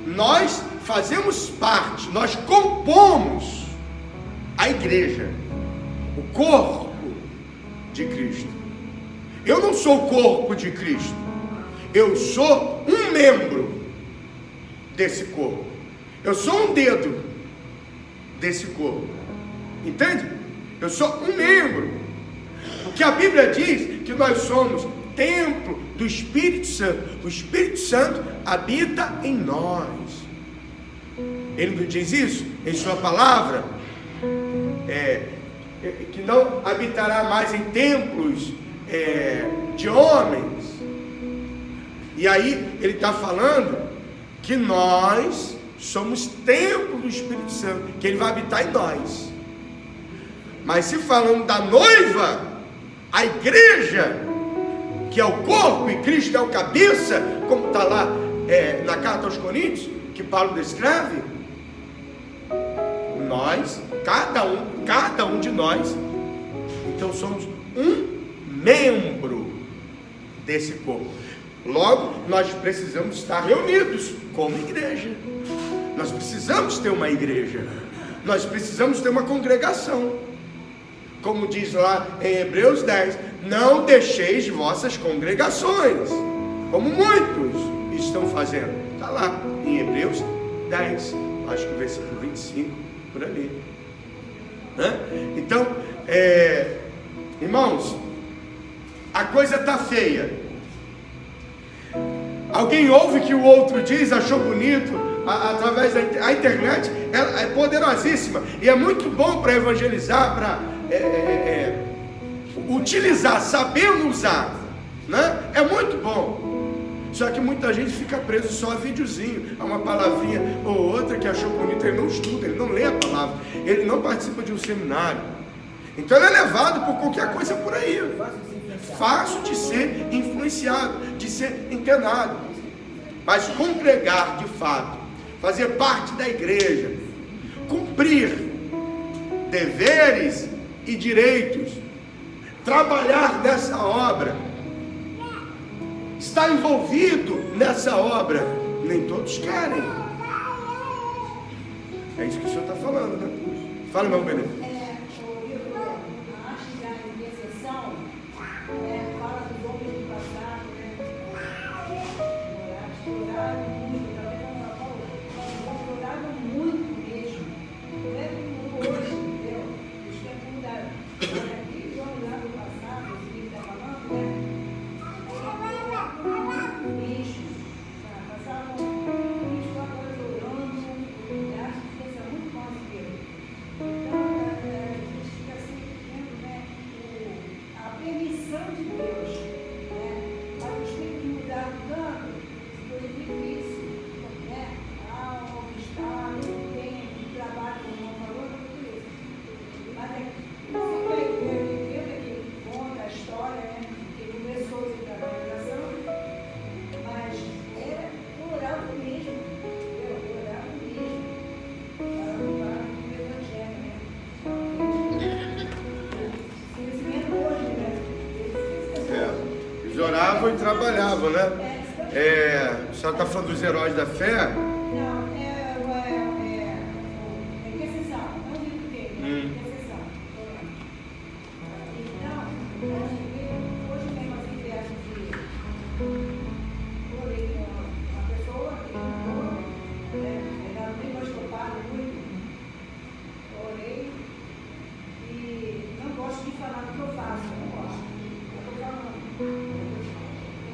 Nós fazemos parte, nós compomos a igreja, o corpo de Cristo. Eu não sou o corpo de Cristo, eu sou um membro desse corpo. Eu sou um dedo desse corpo. Entende? Eu sou um membro. Porque a Bíblia diz que nós somos templo do Espírito Santo. O Espírito Santo habita em nós. Ele não diz isso em sua palavra? Que não habitará mais em templos de homens. E aí ele está falando que nós somos templo do Espírito Santo, que ele vai habitar em nós. Mas se falando da noiva, a igreja, que é o corpo e Cristo é o cabeça, como está lá na carta aos Coríntios, que Paulo descreve, nós, cada um de nós, então somos um membro desse corpo. Logo, nós precisamos estar reunidos como igreja. Nós precisamos ter uma igreja. Nós precisamos ter uma congregação. Como diz lá em Hebreus 10, não deixeis vossas congregações, como muitos estão fazendo. Está lá em Hebreus 10, acho que o versículo 25, por ali. Então, irmãos, a coisa está feia. Alguém ouve que o outro diz, achou bonito, através da internet, ela é poderosíssima, e é muito bom para evangelizar, para utilizar, sabendo usar, né? É muito bom. Só que muita gente fica preso só a videozinho, a uma palavrinha ou outra que achou bonita. Ele não estuda, ele não lê a palavra, ele não participa de um seminário. Então ele é levado por qualquer coisa por aí. Fácil de ser influenciado, de ser enganado. Mas congregar de fato, fazer parte da igreja, cumprir deveres e direitos, trabalhar nessa obra, estar envolvido nessa obra, nem todos querem. É isso que o senhor está falando, né? Fala, meu Benedito. O livro Antes da Intercessão fala dos homens do passado, oraram muito, oraram muito mesmo. Não é como hoje, entendeu? Os tempos mudaram. Aqueles homens lá do passado, esse livro está falando, mesmo. Passavam 24 horas orando, acho que isso é muito mais que eu. Então, estudavam e trabalhavam, né? A senhora está falando dos heróis da fé? Não, que você sabe, não vi o que, que você sabe. Então, a gente vê, hoje tem umas ideias de orei uma pessoa que ela nem gostou muito, orei e não gosto de falar do que eu faço, não gosto. Eu estou falando.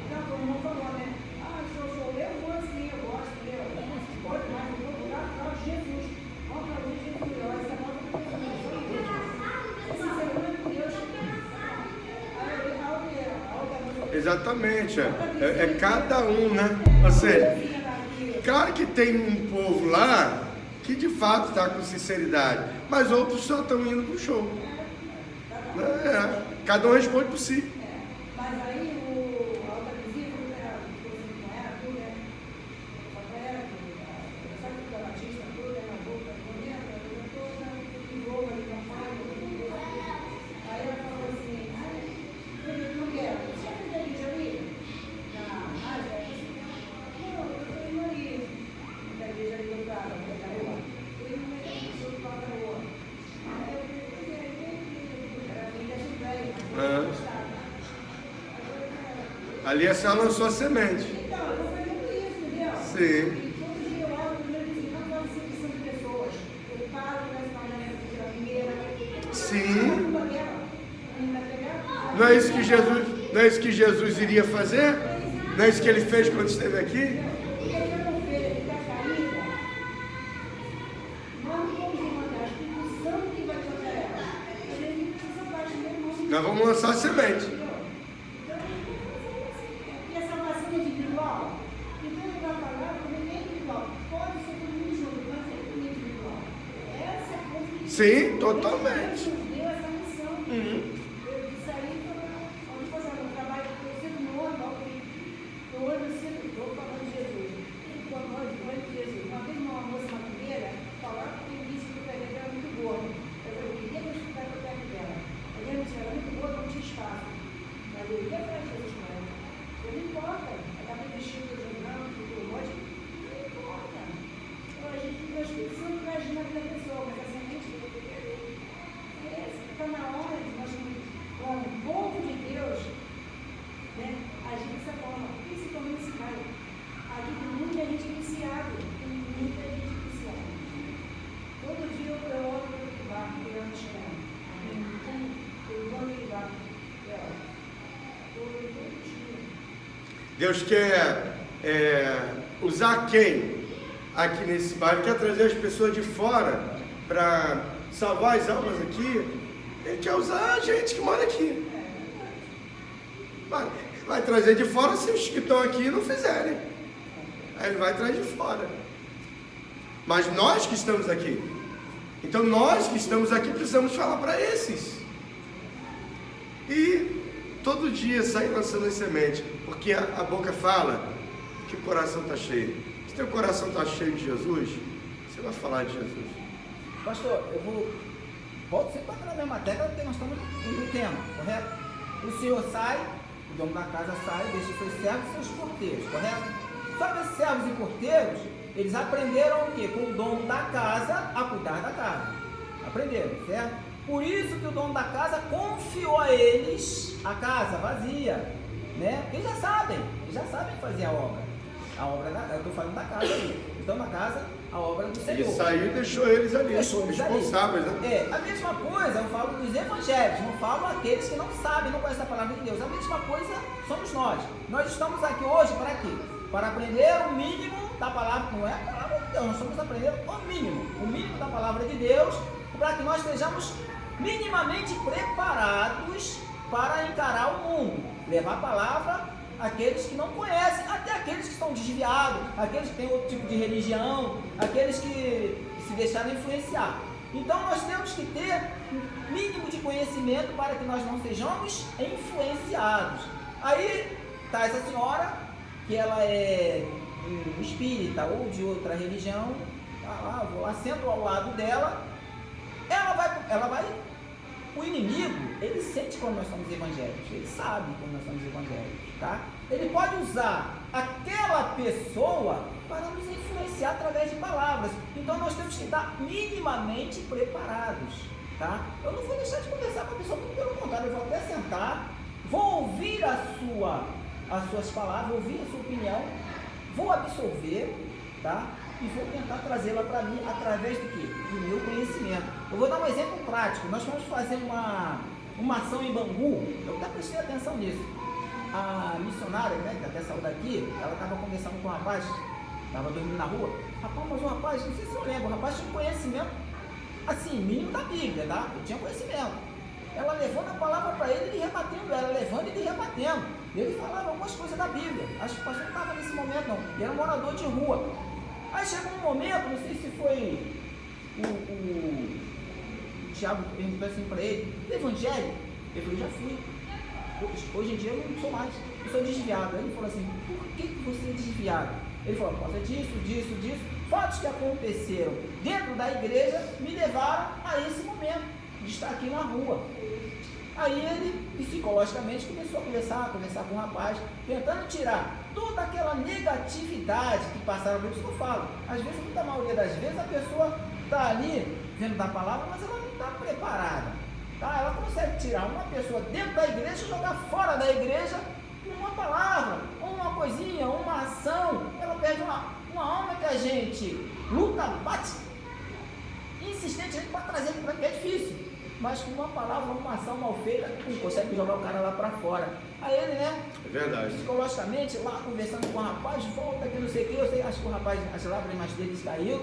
Então, como não falou, né? Eu vou assim, eu gosto, entendeu? Pode mais, eu vou lugar para Jesus. Vamos para onde Jesus melhor, essa nova Deus. Exatamente, é cada um, né? Ou seja, claro que tem um povo lá que de fato está com sinceridade, mas outros só estão indo para o show. Cada um responde por si. Mas aí o Alta Visível, com ela, tudo, né? Com ela, sabe o que é Batista, tudo, na boca, comendo, eu estou em boa ali com a pai, aí ela falou assim, eu não quero, você já fez a igreja ali? Na Ásia? Não, eu estou indo ali, na igreja ali do Prado, na rua. Eu ia no meio, sou do Prado da rua. Aí eu falei, era filha de velho, mas Ali a senhora lançou a semente. então, eu vou fazer tudo isso, entendeu? Sim. E todo dia eu olho para ele não pode ser questão de pessoas. Eu paro nessa manhã da primeira. Sim. Não é isso que Jesus iria fazer? Não é isso que ele fez quando esteve aqui? Porque se eu não ver ele está caída, nós não vamos mandar a instituição que vai fazer ela. Ele tem essa parte mesmo. Nós vamos lançar a semente. E essa vacina individual? Então ele vai falar também é individual. Pode ser todo mundo junto, mas é tudo individual. Essa é a coisa que Sim, totalmente. Deus deu essa missão. Isso aí foi onde fazer um trabalho que eu sempre não ando, eu ando sempre, estou falando de Jesus. Falando de Jesus. Uma vez uma moça macumbeira falava que eu disse que o pé dela era muito gordo. Eu queria que eu escutasse o pé dela. A gente era muito gordo, não tinha espaço. Mas eu ia para Jesus com ela. Não importa, ela estava vestindo de jornal, tudo um monte. Não importa. Então a gente fica Espírito para agir na vida da pessoa, mas a semente está na hora de nós, como povo de Deus, né, agir dessa forma, principalmente esse bairro. Aqui tem muita gente viciada, tem muita gente viciada. Todo dia eu olho para o barco, querendo chegar. Eu vou no barco, todo dia. Deus quer usar quem aqui nesse bairro? Quer trazer as pessoas de fora para salvar as almas aqui? Ele quer usar a gente que mora aqui. Vai trazer de fora se os que estão aqui não fizerem. Aí ele vai trazer de fora. Mas nós que estamos aqui. Então nós que estamos aqui precisamos falar para esses. E todo dia sair lançando as sementes. Porque a boca fala que o coração está cheio. Se teu coração está cheio de Jesus, você vai falar de Jesus. Pastor, eu volto sempre para a mesma tecla porque nós estamos no tema, correto? O senhor sai, o dono da casa sai, deixa seus servos e seus porteiros, correto? Só que esses servos e porteiros, eles aprenderam o quê? Com o dono da casa a cuidar da casa. Aprenderam, certo? Por isso que o dono da casa confiou a eles a casa vazia, né? Eles já sabem fazer a obra. Eu estou falando da casa aí. Então na casa, a obra do Senhor. Ele saiu e deixou eles ali, responsáveis, né? A mesma coisa eu falo dos evangélicos, não falo aqueles que não sabem, não conhecem a palavra de Deus. A mesma coisa somos nós. Nós estamos aqui hoje para quê? Para aprender o mínimo da palavra, não é a palavra de Deus, nós estamos aprendendo o mínimo da palavra de Deus, para que nós estejamos minimamente preparados para encarar o mundo, levar a palavra àqueles que não conhecem, até aqueles que estão desviados, aqueles que têm outro tipo de religião, aqueles que se deixaram influenciar. Então nós temos que ter um mínimo de conhecimento para que nós não sejamos influenciados. Aí está essa senhora, que ela é espírita ou de outra religião, tá lá, vou lá, sento ao lado dela, ela vai O inimigo, ele sente quando nós somos evangélicos, ele sabe quando nós somos evangélicos, tá? Ele pode usar aquela pessoa para nos influenciar através de palavras. Então nós temos que estar minimamente preparados, tá? Eu não vou deixar de conversar com a pessoa, muito pelo contrário, eu vou até sentar, vou ouvir as suas palavras, ouvir a sua opinião, vou absorver, tá? E vou tentar trazê-la para mim através do quê? Do meu conhecimento. Eu vou dar um exemplo prático. Nós vamos fazer uma ação em Bangu, eu até prestei atenção nisso. A missionária, né, que até saiu daqui, ela estava conversando com um rapaz, estava dormindo na rua. Rapaz, mas o rapaz, não sei se eu lembro, o rapaz tinha um conhecimento, assim, mínimo da Bíblia, tá? Eu tinha conhecimento. Ela levando a palavra para ele e rebatendo ela, levando e ele rebatendo. Ele falava algumas coisas da Bíblia. Acho que o pastor não estava nesse momento, não. Ele era um morador de rua. Aí chegou um momento, não sei se foi o Tiago que perguntou assim para ele, do evangelho? Ele falou, já fui. Hoje em dia eu não sou mais, eu sou desviado. Aí ele falou assim, por que você é desviado? Ele falou, por causa disso. Fatos que aconteceram dentro da igreja me levaram a esse momento de estar aqui na rua. Aí ele, psicologicamente, começou a conversar com o rapaz, tentando tirar toda aquela negatividade que passaram por isso que eu falo. Às vezes, muita maioria das vezes, a pessoa está ali, vendo da palavra, mas ela não está preparada. Tá? Ela consegue tirar uma pessoa dentro da igreja e jogar fora da igreja com uma palavra, uma coisinha, uma ação. Ela perde uma alma que a gente luta, bate insistentemente para trazer para que é difícil. Mas com uma palavra, uma ação mal feita, consegue jogar o cara lá para fora. Aí ele, né? É verdade. Psicologicamente, lá conversando com o rapaz, volta que não sei o que, eu sei, acho que o rapaz, as lágrimas dele caíram.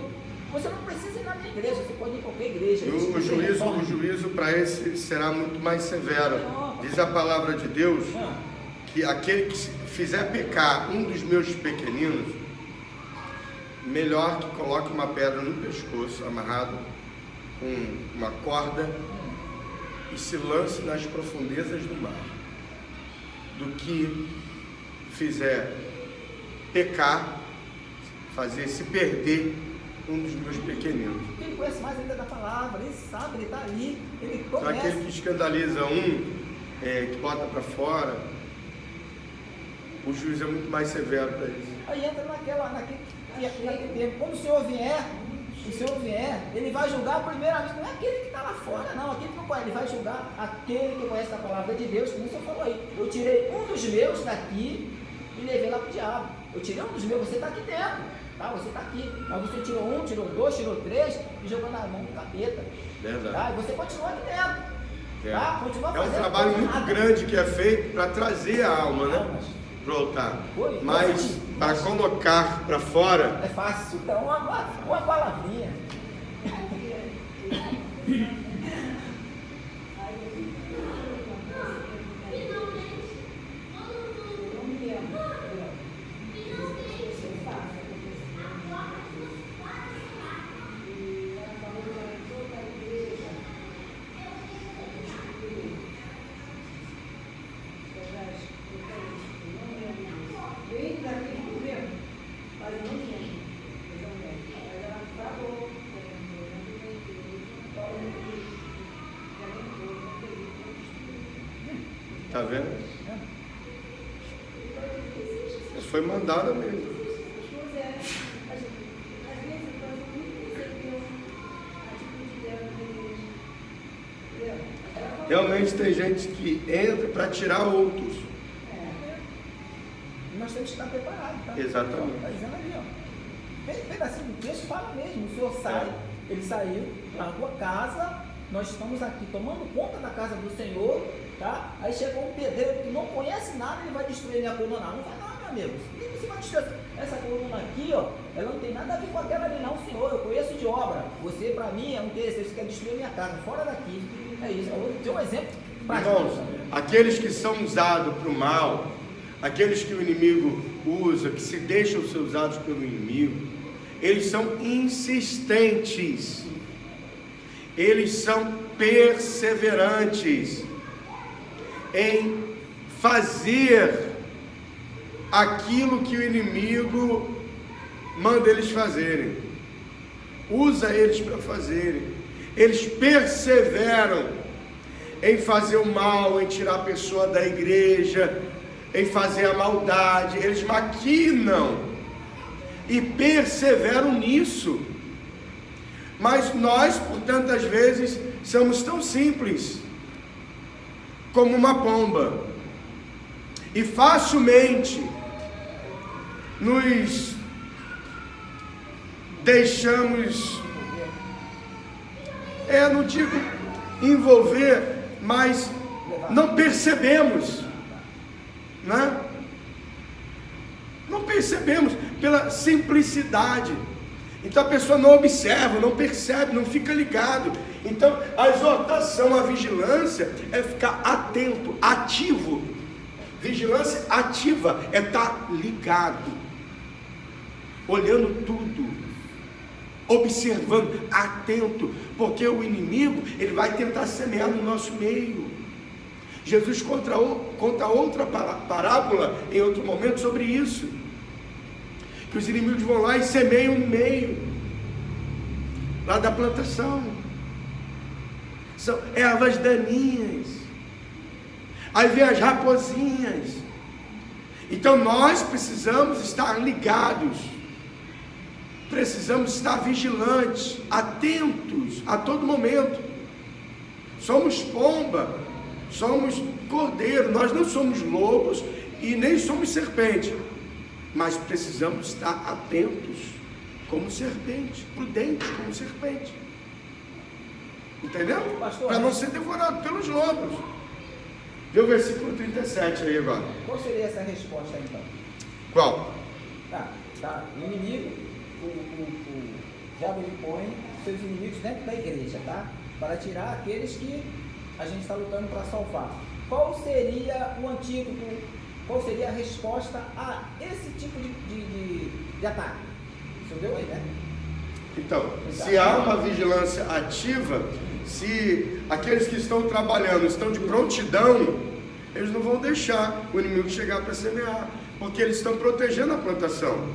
Você não precisa ir na minha igreja, você pode ir em qualquer igreja. O juízo para esse será muito mais severo. Diz a palavra de Deus que aquele que fizer pecar um dos meus pequeninos, melhor que coloque uma pedra no pescoço, amarrado com uma corda, e se lance nas profundezas do mar, do que fizer pecar, fazer se perder um dos meus pequeninos. Ele conhece mais ainda da palavra, ele sabe, ele está ali, ele Então, conhece. aquele que escandaliza que bota para fora, o juiz é muito mais severo para isso. Aí entra naquele tempo, quando o Senhor vier, ele vai julgar primeiramente, não é aquele que está lá fora, não, aquele que não conhece, ele vai julgar aquele que conhece a palavra de Deus, como o Senhor falou aí. Eu tirei um dos meus daqui e levei lá para o diabo. Eu tirei um dos meus, você está aqui dentro, tá? Você está aqui, mas você tirou um, tirou dois, tirou três e jogou na mão do capeta. Verdade. Tá? E você continua aqui dentro. Tá? Continua É um fazendo trabalho coisa muito errada. grande que é feito para trazer a alma, né? Para o altar. Mas para colocar para fora é fácil, então uma palavrinha. Tá vendo? Isso foi mandada mesmo. Realmente tem gente que entra para tirar outros. Nós temos que estar preparados, tá? Exatamente. Está dizendo ali, ó. Pedacinho do texto fala mesmo. O Senhor sai, ele saiu, largou a casa, nós estamos aqui tomando conta da casa do Senhor, tá? Aí chegou um pedreiro que não conhece nada, ele vai destruir minha coluna. Não vai não, meu amigo. Você vai destruir essa coluna aqui, ó, ela não tem nada a ver com aquela ali não, Senhor. Eu conheço de obra. Você, para mim, é um terceiro, você quer destruir minha casa, fora daqui. É isso. Eu vou ter um exemplo prático. Irmãos, aqueles que são usados para o mal, aqueles que o inimigo usa, que se deixam ser usados pelo inimigo, eles são insistentes, eles são perseverantes em fazer aquilo que o inimigo manda eles fazerem, usa eles para fazerem, eles perseveram. em fazer o mal, em tirar a pessoa da igreja, em fazer a maldade. Eles maquinam e perseveram nisso. Mas nós, por tantas vezes, somos tão simples como uma pomba e facilmente nos deixamos, não digo envolver, mas não percebemos, né? Não percebemos pela simplicidade. Então a pessoa não observa, não percebe, não fica ligado. Então a exortação à vigilância é ficar atento, ativo. Vigilância ativa é estar ligado, olhando tudo, observando, atento, porque o inimigo, ele vai tentar semear no nosso meio. Jesus conta outra parábola em outro momento sobre isso, que os inimigos vão lá e semeiam no meio lá da plantação. São ervas daninhas, aí vem as raposinhas. Então nós precisamos estar ligados, precisamos estar vigilantes, atentos a todo momento. Somos pomba, somos cordeiro, nós não somos lobos e nem somos serpente, mas precisamos estar atentos como serpente, prudentes como serpente, entendeu? Para não ser devorado pelos lobos. Vê o versículo 37 aí agora. Qual seria essa resposta aí, então? Qual? Tá. O inimigo, o diabo, ele põe seus inimigos dentro da igreja, tá? Para tirar aqueles que a gente está lutando para salvar. Qual seria o antídoto? Qual seria a resposta a esse tipo de ataque? Você deu aí, né? Então, se há uma vigilância ativa, se aqueles que estão trabalhando estão de prontidão, eles não vão deixar o inimigo chegar para semear, porque eles estão protegendo a plantação.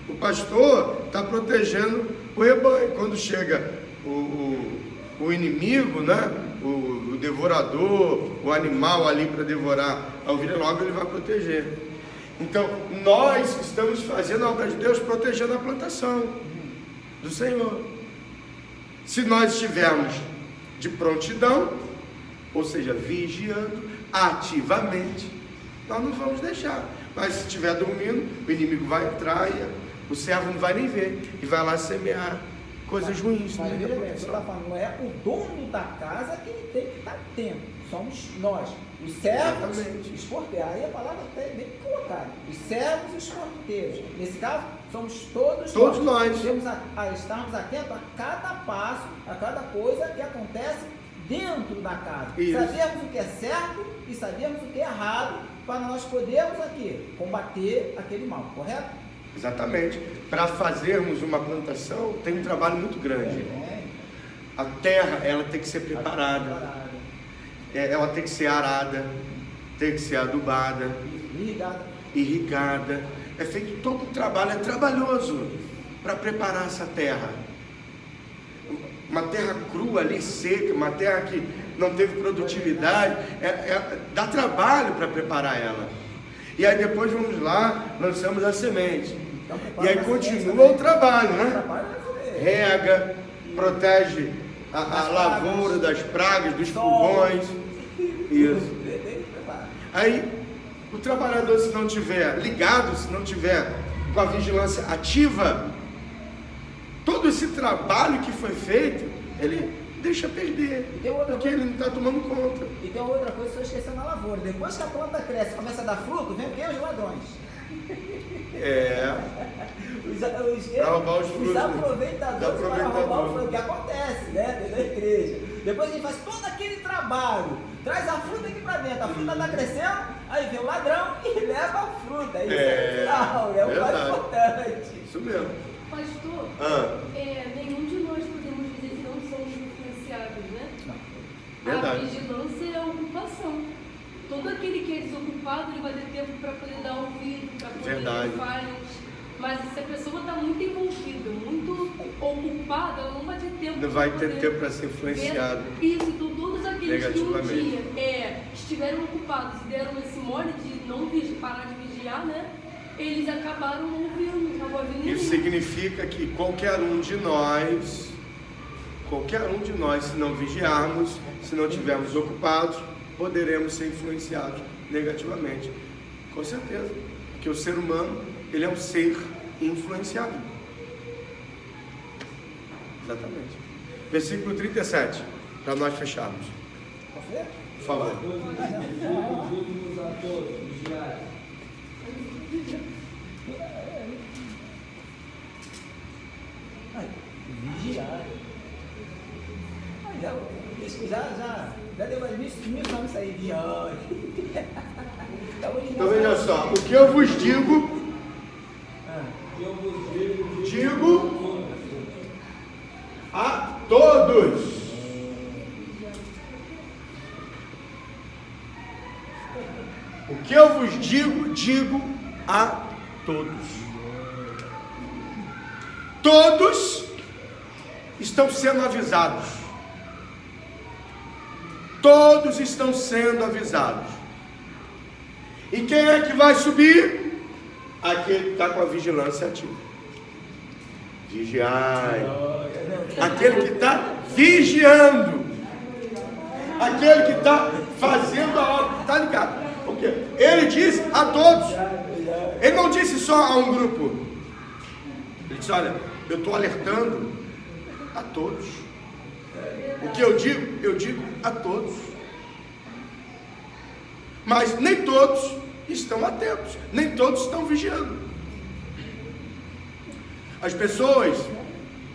O pastor está protegendo o rebanho. Quando chega o inimigo, né? O devorador, o animal ali para devorar a ovelha, logo ele vai proteger. Então, nós estamos fazendo a obra de Deus, protegendo a plantação do Senhor. Se nós estivermos de prontidão, ou seja, vigiando ativamente, nós não vamos deixar. Mas se estiver dormindo, o inimigo vai entrar e o servo não vai nem ver, e vai lá semear coisas ruins. Mas veja bem, você está falando, não é o dono da casa que ele tem que estar atento, somos nós, os servos, os porteiros. Aí a palavra está bem colocada, os servos e os porteiros. Nesse caso, somos todos nós. Temos a estarmos atentos a cada passo, a cada coisa que acontece dentro da casa. Isso. Sabemos o que é certo e sabemos o que é errado, para nós podermos aqui combater aquele mal, correto? Exatamente. Para fazermos uma plantação, tem um trabalho muito grande. A terra, ela tem que ser preparada. Ela tem que ser arada, tem que ser adubada, irrigada. É feito todo um trabalho, é trabalhoso para preparar essa terra. Uma terra crua ali, seca, uma terra que não teve produtividade, dá trabalho para preparar ela. E aí depois vamos lá, lançamos a semente. Então, e aí continua o trabalho, né? Rega, protege a lavoura das pragas, dos pulgões. Isso. Aí o trabalhador, se não tiver ligado, se não tiver com a vigilância ativa, todo esse trabalho que foi feito, ele deixa perder, porque ele não está tomando conta. E tem outra coisa que eu esqueci na lavoura. Depois que a planta cresce, começa a dar fruto, vem o quê? Os ladrões. Para roubar os frutos. Os aproveitadores para roubar o fruto, o que acontece, né? Da igreja. Depois a gente faz todo aquele trabalho, traz a fruta aqui para dentro, a fruta está crescendo, aí vem o ladrão e leva a fruta. Isso é o mais importante. Isso mesmo. Pastor, nenhum de nós podemos dizer que não somos influenciados, né? Não. Verdade. A vigilância é a ocupação. Todo aquele que é desocupado, ele vai ter tempo para poder dar ouvido, para poder dar falhas. Mas se a pessoa está muito envolvida, muito ocupada, ela não vai ter tempo. Não vai ter tempo para ser influenciado. Isso, então todos aqueles aqueles que um Negativamente. dia estiveram ocupados e deram esse mole de não parar de vigiar, né? Eles acabaram ouvindo a voz do inimigo. Isso significa que qualquer um de nós, se não vigiarmos, se não estivermos ocupados, poderemos ser influenciados negativamente. Com certeza. Porque o ser humano, ele é um ser influenciável. Exatamente. Versículo 37, para nós fecharmos. Por favor. Digo-vos a todos, vigiai. Vigiar. Já deu mais mil nomes aí, vigiar. Então veja só, o que eu vos digo, Eu vos digo a todos. O que eu vos digo, digo a todos. Todos estão sendo avisados. Todos estão sendo avisados. E quem é que vai subir? Aquele que está com a vigilância ativa. Vigiai. Aquele que está vigiando. Aquele que está fazendo a obra. Está ligado? Porque ele disse a todos. Ele não disse só a um grupo. Ele disse, olha, eu estou alertando a todos. O que eu digo a todos. Mas nem todos estão atentos, nem todos estão vigiando. As pessoas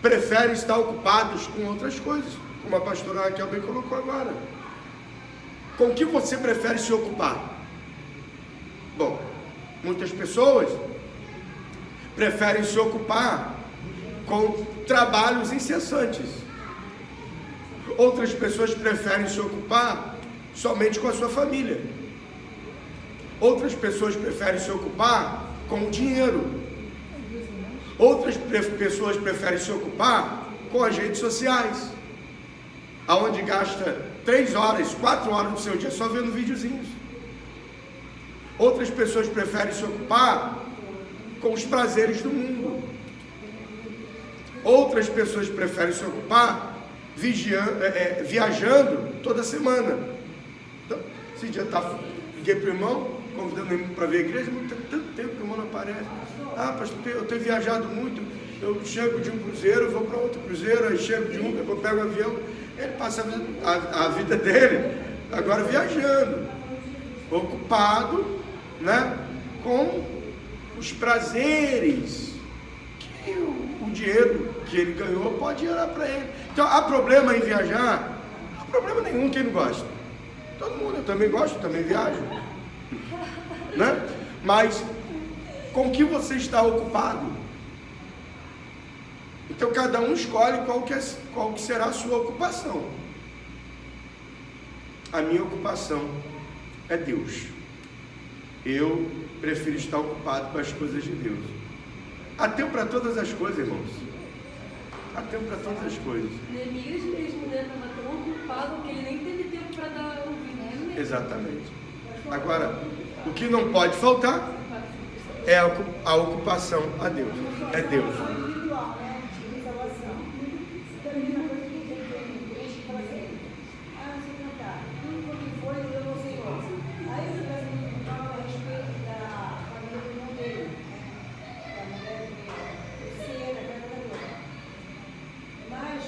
preferem estar ocupadas com outras coisas, como a pastora Raquel bem colocou agora. Com o que você prefere se ocupar? Bom, muitas pessoas preferem se ocupar com trabalhos incessantes. Outras pessoas preferem se ocupar somente com a sua família. Outras pessoas preferem se ocupar com o dinheiro. Outras pessoas preferem se ocupar com as redes sociais, aonde gasta 3 horas, 4 horas do seu dia só vendo videozinhos. Outras pessoas preferem se ocupar com os prazeres do mundo. Outras pessoas preferem se ocupar viajando toda semana. Então, esse dia liguei para o irmão, convidando ele para ver a igreja, tanto tempo que o irmão não aparece. Ah, pastor, eu tenho viajado muito, eu chego de um cruzeiro, vou para outro cruzeiro, aí chego de um, depois pego um avião. Ele passa a vida dele agora viajando, ocupado, né, com os prazeres que o dinheiro que ele ganhou pode gerar para ele. Então, há problema em viajar? Não há problema nenhum, quem não gosta. Todo mundo, eu também gosto, também viajo, né? Mas com que você está ocupado? Então cada um escolhe qual que será a sua ocupação. A minha ocupação é Deus. Eu prefiro estar ocupado com as coisas de Deus. Há tempo para todas as coisas, irmãos. Há tempo para todas as coisas. Neemias mesmo, né? Estava tão ocupado que ele nem teve tempo para dar ouvido. Exatamente. Agora, o que não pode faltar é a ocupação a Deus. É Deus. Individual, né? De salvação. Também uma coisa que tem gente que fala assim, não sei cantar, tudo que foi, eu não sei o Aí você fala a respeito da família do irmão dele, da mulher dele, cera, da família. Mas,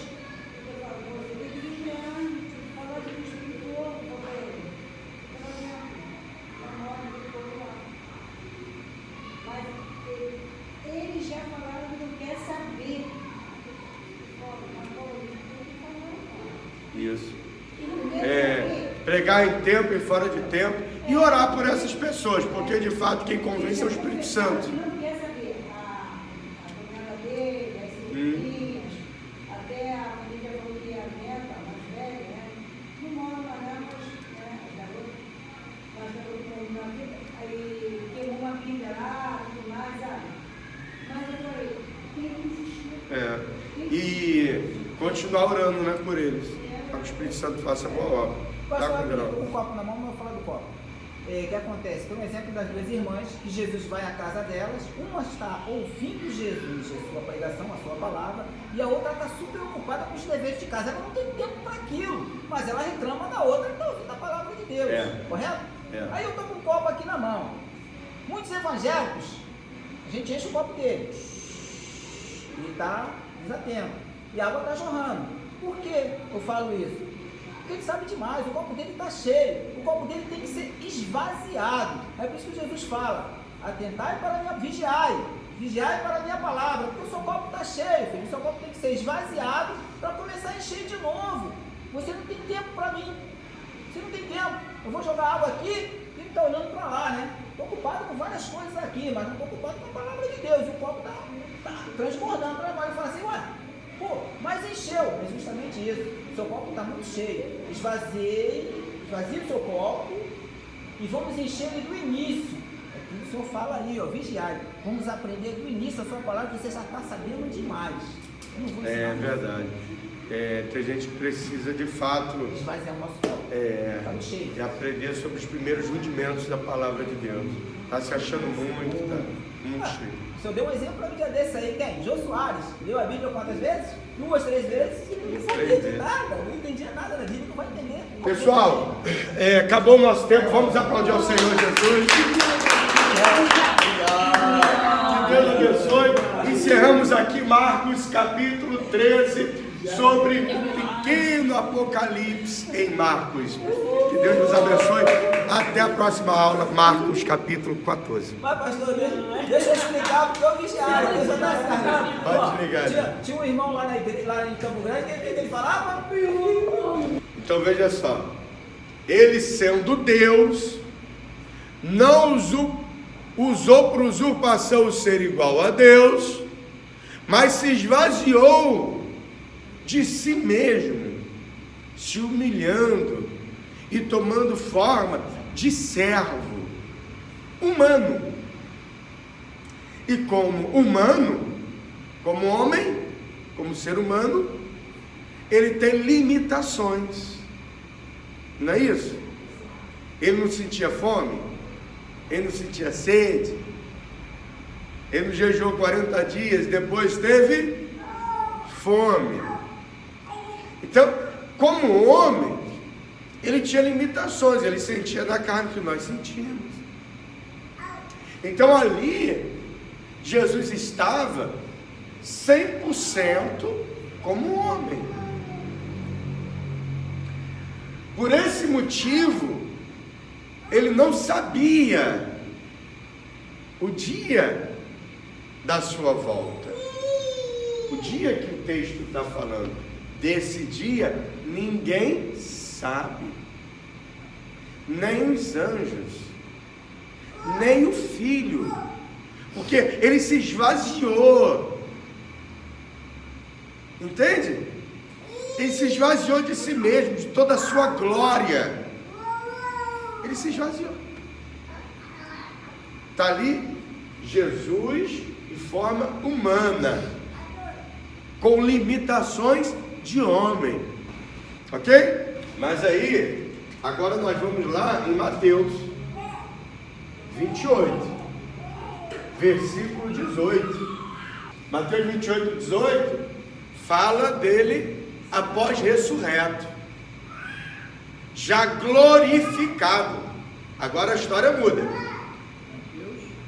eu falo, você tem que vigiar, falar de Cristo espiritual para ele. Por exemplo, a morte do povo lá. Mas eles já falaram que não quer saber. Isso. Pregar em tempo e fora de tempo e orar por essas pessoas, porque de fato quem convence é o Espírito Santo. Não quer saber a caminhada dele, as filhinhas, até a família falou que a neta, a mais velha, né? Não mora lá, mas garota na vida, aí queimou uma pinga lá, tudo mais, sabe? Mas eu falei, tem que insistir. E continuar orando, né, por eles, para que o Espírito Santo faça a boa obra. Pastor, com eu tô com um copo na mão, mas eu vou falar do copo. O que acontece? Tem um exemplo das duas irmãs, que Jesus vai à casa delas, uma está ouvindo Jesus, a sua pregação, a sua palavra, e a outra está super ocupada com os deveres de casa. Ela não tem tempo para aquilo, mas ela reclama da outra que está ouvindo a palavra de Deus, correto? Aí eu estou com um copo aqui na mão. Muitos evangélicos, a gente enche o copo dele e está desatento, e a água está jorrando. Por que eu falo isso? Porque ele sabe demais, o copo dele está cheio, o copo dele tem que ser esvaziado. É por isso que Jesus fala: atentai para a minha, vigiai para a minha palavra, porque o seu copo está cheio, filho. O seu copo tem que ser esvaziado para começar a encher de novo. Você não tem tempo para mim, você não tem tempo. Eu vou jogar água aqui e ele está olhando para lá, né? Estou ocupado com várias coisas aqui, mas não estou ocupado com a palavra de Deus. E o copo está transbordando para lá. Eu falo assim: ué, pô, mas encheu. É justamente isso. O seu copo está muito cheio. Esvazie o seu copo e vamos encher ele do início. É o que o Senhor fala ali, ó, vigiai. Vamos aprender do início a sua palavra, que você já está sabendo demais. Eu não vou ensinar. É verdade. Tem gente que precisa de fato esvaziar o nosso copo. Tá muito cheio. E aprender sobre os primeiros rudimentos da palavra de Deus. Está se achando muito, tá muito cheio. Se eu dei um exemplo para um dia desse aí, quem? Jô Soares. Leu a Bíblia quantas vezes? 2, 3 vezes? Não sabia de nada, não entendia nada da Bíblia, não vai entender. Pessoal, acabou o nosso tempo, vamos aplaudir ao Senhor Jesus. Que Deus abençoe. Encerramos aqui Marcos capítulo 13, sobre o pequeno apocalipse em Marcos. Que Deus nos abençoe. Até a próxima aula, Marcos capítulo 14. Mas pastor, deixa eu explicar, porque eu vigiava. Pode ligar. Tinha um irmão lá na igreja, lá em Campo Grande, que ele falava. Então veja só, ele sendo Deus, não usou por usurpação o ser igual a Deus, mas se esvaziou de si mesmo, se humilhando e tomando forma de servo humano. E como humano, como homem, como ser humano, ele tem limitações. Não é isso? Ele não sentia fome, ele não sentia sede, ele não jejuou 40 dias, depois teve fome. Então, como homem, ele tinha limitações, ele sentia da carne que nós sentimos. Então ali, Jesus estava 100% como homem. Por esse motivo, ele não sabia o dia da sua volta. O dia que o texto está falando, desse dia, ninguém sabe. Nem os anjos, nem o Filho, porque ele se esvaziou. Entende? Ele se esvaziou de si mesmo, de toda a sua glória. Ele se esvaziou. Está ali Jesus de forma humana, com limitações de homem. Ok? Mas aí, agora nós vamos lá em Mateus 28, versículo 18. Mateus 28, 18 fala dele após ressurreto, já glorificado. Agora a história muda.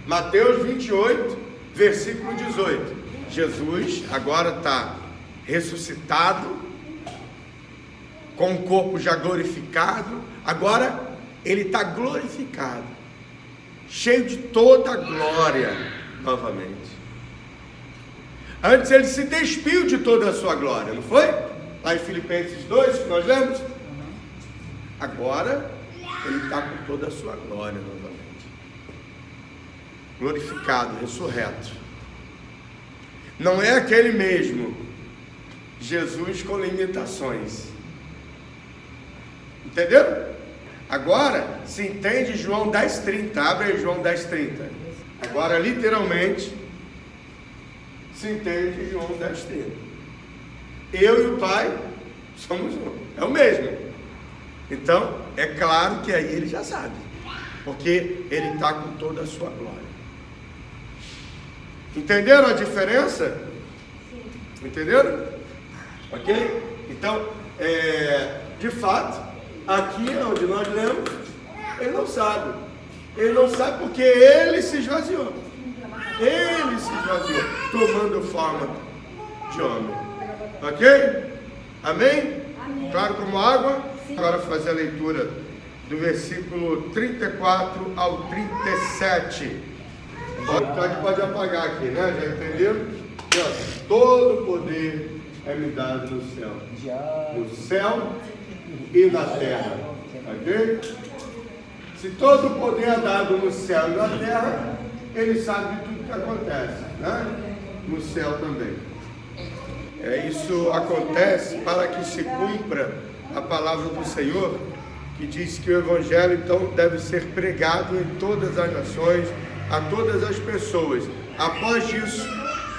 Mateus 28, versículo 18. Jesus agora está ressuscitado, com o corpo já glorificado. Agora ele está glorificado, cheio de toda a glória novamente. Antes ele se despiu de toda a sua glória, não foi? Lá em Filipenses 2, que nós lemos. Agora ele está com toda a sua glória novamente, glorificado, ressurreto. Não é aquele mesmo Jesus com limitações. Entendeu? Agora se entende João 10,30. Abre aí João 10,30. Agora literalmente se entende João 10,30. Eu e o Pai somos um. É o mesmo. Então, é claro que aí ele já sabe, porque ele está com toda a sua glória. Entenderam a diferença? Entenderam? Ok? Então, de fato, aqui onde nós lemos, ele não sabe. Ele não sabe porque ele se esvaziou. Ele se esvaziou, tomando forma de homem. Ok? Amém? Amém. Claro como água? Sim. Agora fazer a leitura do versículo 34 ao 37. Então pode apagar aqui, né? Já entenderam? Aqui, ó, todo poder é me dado no céu. No céu e na terra. Ok? Se todo o poder é dado no céu e na terra, ele sabe de tudo que acontece, né? No céu também. Isso acontece para que se cumpra a palavra do Senhor, que diz que o Evangelho então deve ser pregado em todas as nações, a todas as pessoas. Após isso,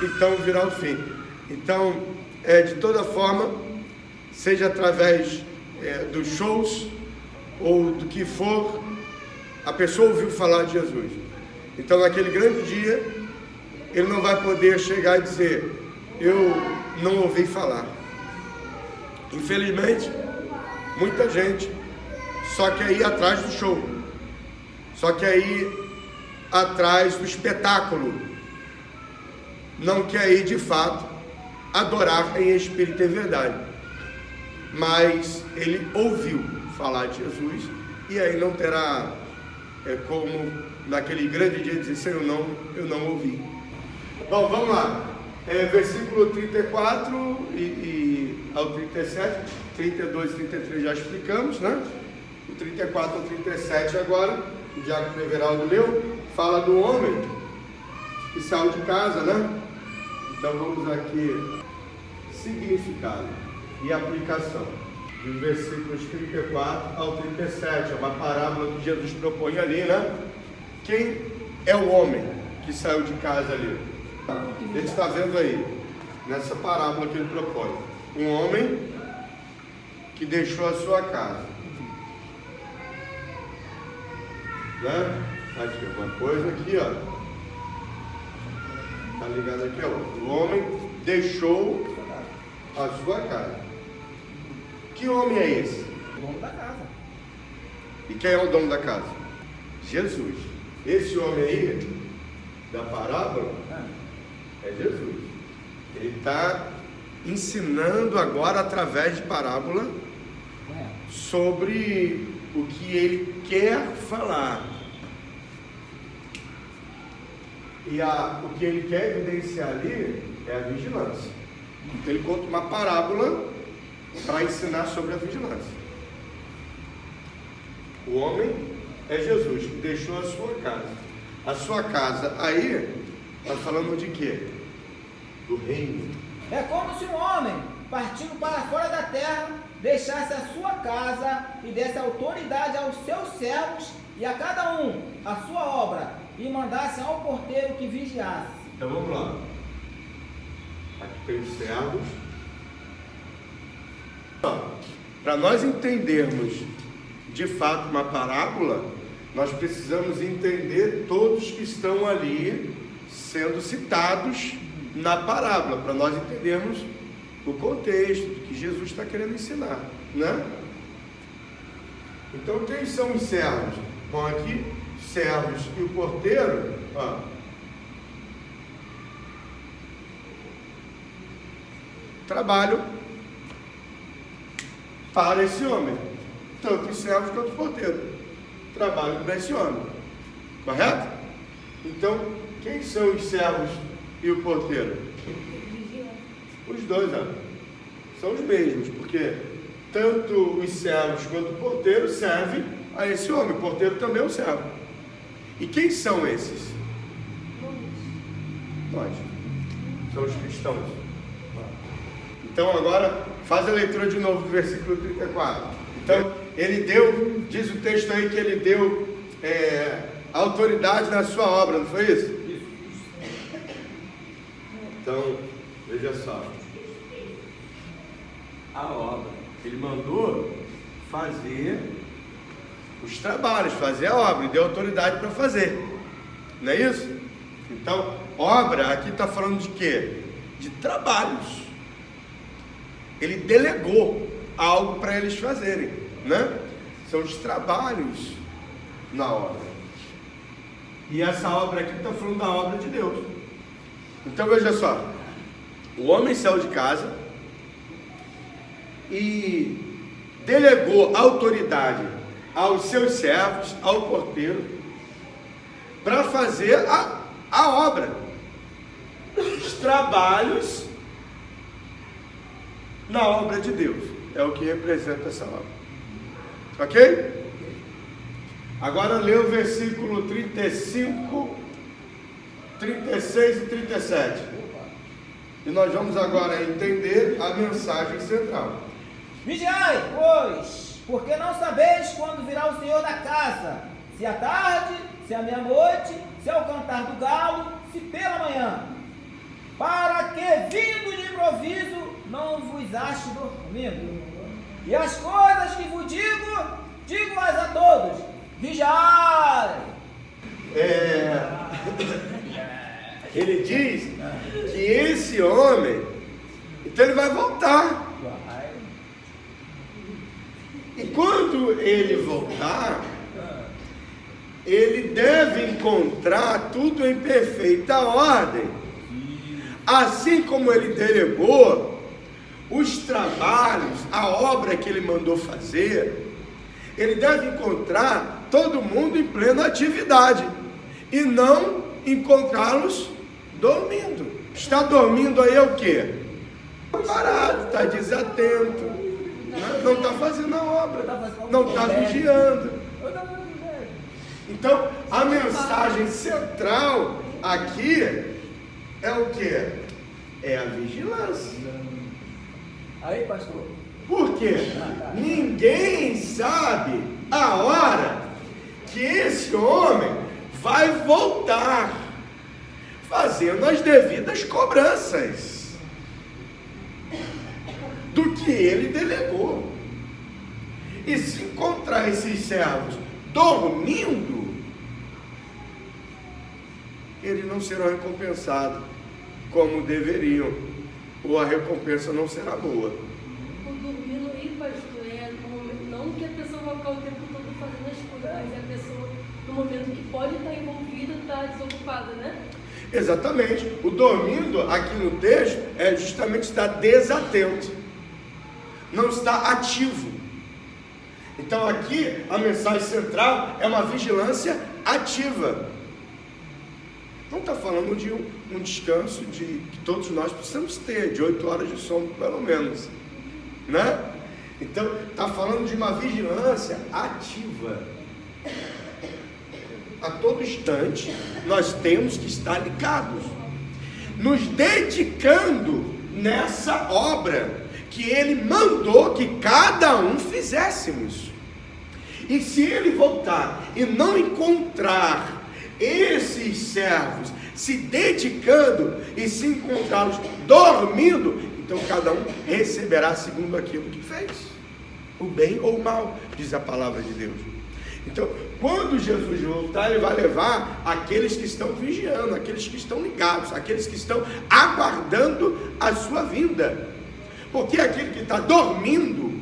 então virá o fim. Então, de toda forma, seja através dos shows ou do que for, a pessoa ouviu falar de Jesus. Então, naquele grande dia, ele não vai poder chegar e dizer: eu não ouvi falar. Infelizmente, muita gente só quer ir atrás do show, só quer ir atrás do espetáculo, não quer ir de fato adorar em espírito e em verdade. Mas ele ouviu falar de Jesus, e aí não terá como naquele grande dia dizer: Senhor, eu não ouvi. Bom, vamos lá. Versículo 34 e ao 37, 32 e 33 já explicamos, né? O 34 ao 37 agora, o Diácono Everaldo leu, fala do homem que saiu de casa, né? Então vamos aqui, significado e aplicação. Dos versículos 34 ao 37, é uma parábola que Jesus propõe ali, né? Quem é o homem que saiu de casa ali? Ele está vendo aí, nessa parábola que ele propõe, um homem que deixou a sua casa, né? Aqui, uma coisa aqui, ó, tá ligado aqui, ó. O homem deixou a sua casa. Que homem é esse? O dono da casa. E quem é o dono da casa? Jesus. Esse homem aí, da parábola, é Jesus. Ele está ensinando agora, através de parábola, sobre o que ele quer falar. E o que ele quer evidenciar ali é a vigilância. Então ele conta uma parábola para ensinar sobre a vigilância. O homem é Jesus, que deixou a sua casa. A sua casa aí está falando de quê? Do reino. É como se um homem, partindo para fora da terra, deixasse a sua casa e desse autoridade aos seus servos e a cada um a sua obra, e mandasse ao porteiro que vigiasse. Então vamos lá. Aqui tem os servos. Para nós entendermos de fato uma parábola, nós precisamos entender todos que estão ali sendo citados na parábola, para nós entendermos o contexto do que Jesus está querendo ensinar, né? Então, quem são os servos? Bom, aqui, servos e o porteiro, ó, trabalham para esse homem, tanto os servos quanto o porteiro trabalham para esse homem, correto? Então, quem são os servos e o porteiro? Os dois, ó, são os mesmos, porque tanto os servos quanto o porteiro servem a esse homem. O porteiro também é um servo. E quem são esses? Nós. São os cristãos. Então agora faz a leitura de novo do versículo 34. Então ele deu, diz o texto aí que ele deu autoridade na sua obra, não foi isso? Então, veja só. A obra, ele mandou fazer os trabalhos, fazer a obra, e deu autoridade para fazer. Não é isso? Então, obra aqui está falando de quê? De trabalhos. Ele delegou algo para eles fazerem, né? São os trabalhos na obra. E essa obra aqui está falando da obra de Deus. Então veja só, o homem saiu de casa e delegou autoridade aos seus servos, ao porteiro, para fazer a obra, os trabalhos na obra de Deus. É o que representa essa obra. Ok? Agora lê o versículo 35, 36 e 37. E nós vamos agora entender a mensagem central. Vigiai, pois, porque não sabeis quando virá o Senhor da casa, se à tarde, se à meia-noite, se ao cantar do galo, se pela manhã, para que, vindo de improviso, não vos ache dormindo. E as coisas que vos digo-as a todos, vigiai. Ele diz que esse homem, então ele vai voltar. E quando ele voltar, ele deve encontrar tudo em perfeita ordem. Assim como ele delegou os trabalhos, a obra que ele mandou fazer, ele deve encontrar todo mundo em plena atividade e não encontrá-los dormindo. Está dormindo aí é o quê? Parado, está desatento, não está fazendo a obra, não está vigiando. Então, a mensagem central aqui é o quê? É a vigilância. Aí, pastor. Por quê? Ninguém sabe a hora que esse homem vai voltar, fazendo as devidas cobranças do que ele delegou. E se encontrar esses servos dormindo, eles não serão recompensados como deveriam, ou a recompensa não será boa. O dormindo aí, pastor, não que a pessoa vai ficar o tempo todo fazendo as coisas, mas é a pessoa, no momento que pode estar envolvida, está desocupada, né? Exatamente. O dormindo aqui no texto é justamente estar desatento, não está ativo. Então aqui a mensagem central é uma vigilância ativa. Não está falando de um descanso que todos nós precisamos ter, de 8 horas de sono pelo menos, né? Então está falando de uma vigilância ativa. A todo instante nós temos que estar ligados, nos dedicando nessa obra que ele mandou que cada um fizéssemos. E se ele voltar e não encontrar esses servos se dedicando e se encontrá-los dormindo, então cada um receberá segundo aquilo que fez, o bem ou o mal, diz a palavra de Deus. Então, quando Jesus voltar, ele vai levar aqueles que estão vigiando, aqueles que estão ligados, aqueles que estão aguardando a sua vinda. Porque aquele que está dormindo,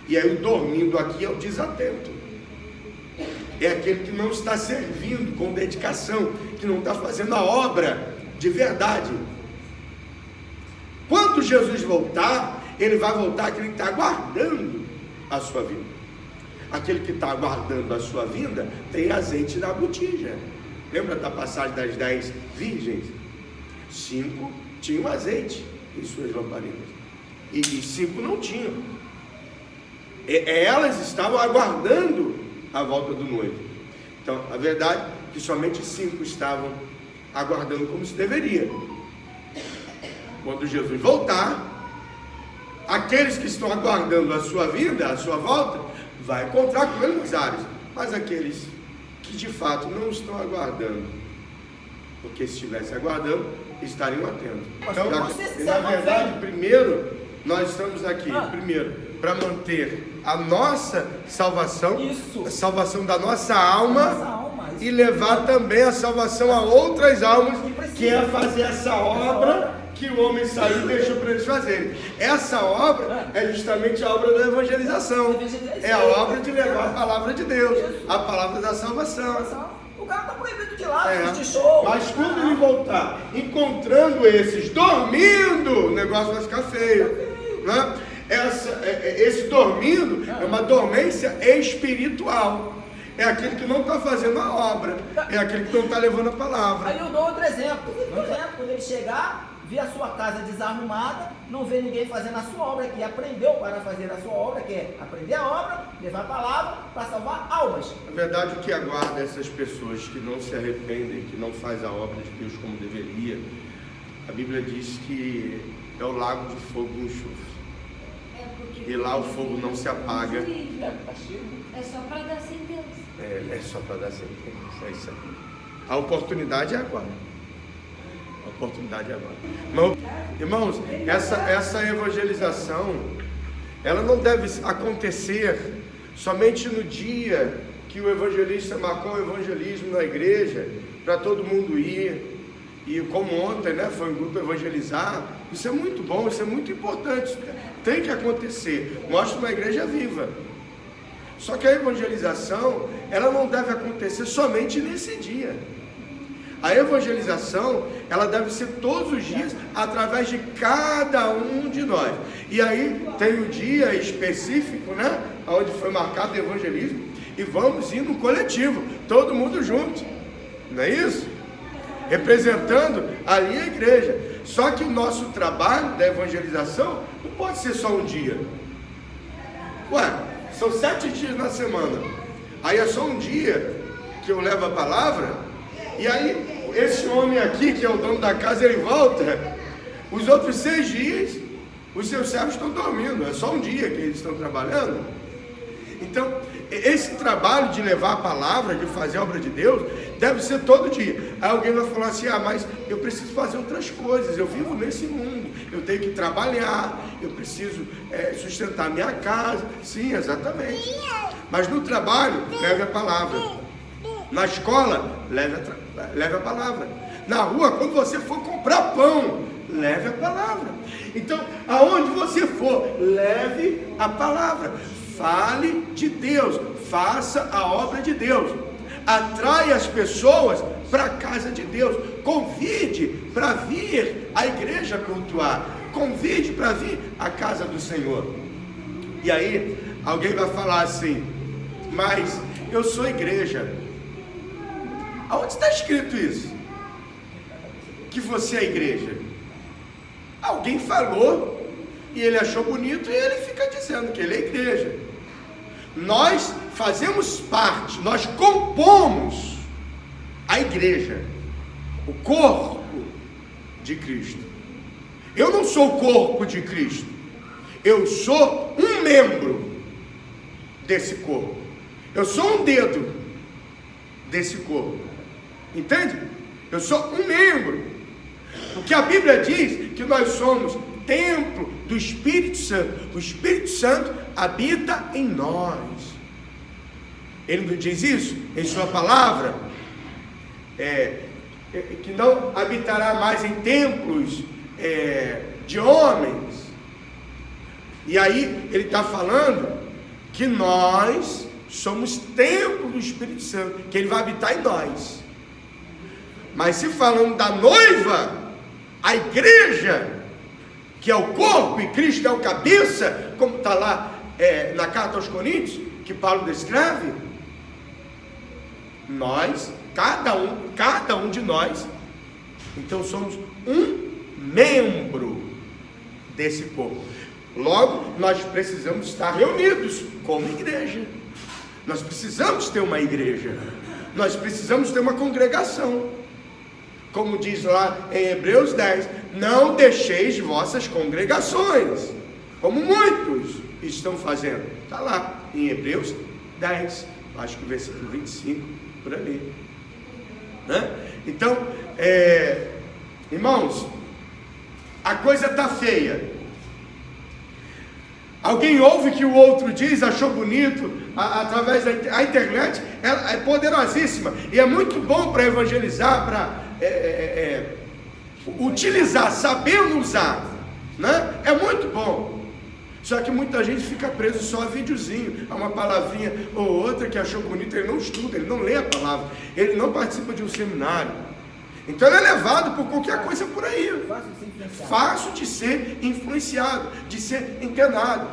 e aí o dormindo aqui é o desatento, é aquele que não está servindo com dedicação, que não está fazendo a obra de verdade. Quando Jesus voltar, ele vai voltar aquele que está aguardando a sua vinda. Aquele que está aguardando a sua vinda tem azeite na botija. Lembra da passagem das 10 virgens? 5 tinham azeite em suas lamparinas e 5 não tinham. Elas estavam aguardando a volta do noivo. Então, a verdade é que somente 5 estavam aguardando como se deveria. Quando Jesus voltar, aqueles que estão aguardando a sua vinda, a sua volta, vai encontrar com ele nos ares. Mas aqueles que de fato não estão aguardando, porque se estivessem aguardando, estariam atentos. Então, na verdade, primeiro, nós estamos aqui, primeiro, para manter a nossa salvação, Isso. a salvação da nossa Nossa alma, alma. e levar também a salvação a outras almas, que é fazer essa obra que o homem saiu e deixou para eles fazerem. Essa obra é justamente a obra da evangelização, é a obra de levar a palavra de Deus, a palavra da salvação. O cara tá proibido de ir lá, É. assistir show. Mas quando ele voltar encontrando esses dormindo, o negócio vai ficar feio, né? Esse dormindo é uma dormência espiritual. É aquele que não está fazendo a obra, é aquele que não está levando a palavra. Aí eu dou outro exemplo. Quando ele chegar, ver a sua casa desarrumada, não vê ninguém fazendo a sua obra, que aprendeu para fazer a sua obra, que é aprender a obra, levar a palavra para salvar almas. Na verdade, o que aguarda essas pessoas que não se arrependem, que não fazem a obra de Deus como deveria, a Bíblia diz que é o lago de fogo e enxofre. E lá o fogo não se apaga. É só para dar sentença. É só para dar sentença, é isso aí. A oportunidade é agora. A oportunidade é agora. Irmãos, essa evangelização, ela não deve acontecer somente no dia que o evangelista marcou o evangelismo na igreja, para todo mundo ir. E como ontem, né, foi um grupo evangelizar, isso é muito bom, isso é muito importante, tem que acontecer, mostra uma igreja viva. Só que a evangelização, ela não deve acontecer somente nesse dia. A evangelização, ela deve ser todos os dias, através de cada um de nós. E aí tem o dia específico, né, onde foi marcado o evangelismo, e vamos ir no coletivo, todo mundo junto, não é isso? Representando ali a igreja. Só que o nosso trabalho da evangelização não pode ser só um dia. Ué, são 7 dias na semana. Aí é só um dia que eu levo a palavra. E aí esse homem aqui, que é o dono da casa, ele volta. Os outros 6 dias, os seus servos estão dormindo. É só um dia que eles estão trabalhando. Então, esse trabalho de levar a palavra, de fazer a obra de Deus, deve ser todo dia. Aí alguém vai falar assim, mas eu preciso fazer outras coisas, eu vivo nesse mundo, eu tenho que trabalhar, eu preciso sustentar minha casa. Sim, exatamente. Mas no trabalho, leve a palavra. Na escola, leve a palavra. Na rua, quando você for comprar pão, leve a palavra. Então, aonde você for, leve a palavra. Fale de Deus, faça a obra de Deus, atrai as pessoas para a casa de Deus, convide para vir à igreja cultuar, convide para vir à casa do Senhor. E aí alguém vai falar assim, mas eu sou igreja. Aonde está escrito isso? Que você é igreja? Alguém falou e ele achou bonito e ele fica dizendo que ele é igreja. Nós fazemos parte, nós compomos a igreja, o corpo de Cristo. Eu não sou o corpo de Cristo, eu sou um membro desse corpo, eu sou um dedo desse corpo, entende? Eu sou um membro, porque a Bíblia diz que nós somos templo do Espírito Santo. O Espírito Santo habita em nós. Ele não diz isso em sua palavra? Que não habitará mais em templos de homens. E aí ele está falando que nós somos templo do Espírito Santo, que ele vai habitar em nós. Mas se falando da noiva, a igreja, que é o corpo e Cristo é o cabeça, como está lá na carta aos Coríntios, que Paulo descreve, nós, cada um de nós, então somos um membro desse corpo. Logo, nós precisamos estar reunidos como igreja. Nós precisamos ter uma igreja. Nós precisamos ter uma congregação. Como diz lá em Hebreus 10, não deixeis vossas congregações, como muitos estão fazendo. Está lá em Hebreus 10, acho que o versículo 25, por ali. Né? Então, irmãos, a coisa está feia. Alguém ouve que o outro diz, achou bonito, através da internet, é poderosíssima. E é muito bom para evangelizar, para utilizar, sabendo usar, né? É muito bom. Só que muita gente fica preso só a videozinho, a uma palavrinha ou outra que achou bonito. Ele não estuda, ele não lê a palavra, ele não participa de um seminário. Então ele é levado por qualquer coisa por aí. Fácil de ser influenciado, de ser enganado.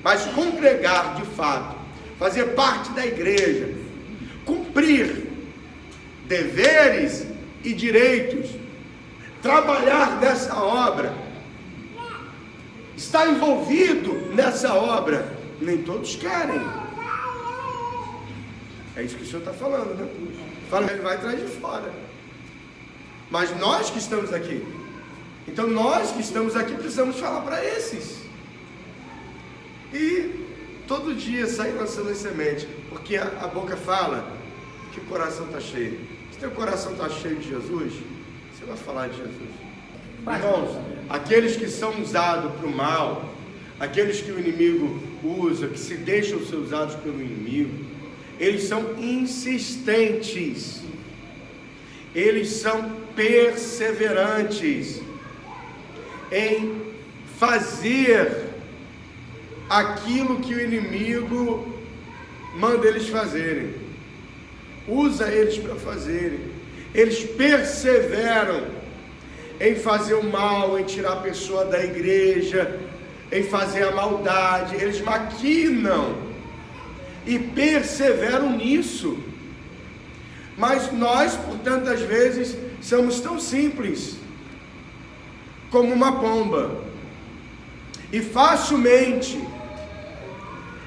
Mas congregar de fato, fazer parte da igreja, cumprir deveres e direitos, trabalhar nessa obra, estar envolvido nessa obra, nem todos querem. É isso que o senhor está falando, né? Fala, ele vai atrás de fora. Mas nós que estamos aqui, então nós que estamos aqui precisamos falar para esses. E todo dia sair lançando as sementes, porque a boca fala que o coração está cheio. Se teu coração está cheio de Jesus, você vai falar de Jesus. Irmãos, aqueles que são usados para o mal, aqueles que o inimigo usa, que se deixam ser usados pelo inimigo, eles são insistentes, eles são perseverantes em fazer aquilo que o inimigo manda eles fazerem, usa eles para fazerem. Eles perseveram em fazer o mal, em tirar a pessoa da igreja, em fazer a maldade. Eles maquinam e perseveram nisso. Mas nós, por tantas vezes, somos tão simples como uma pomba e facilmente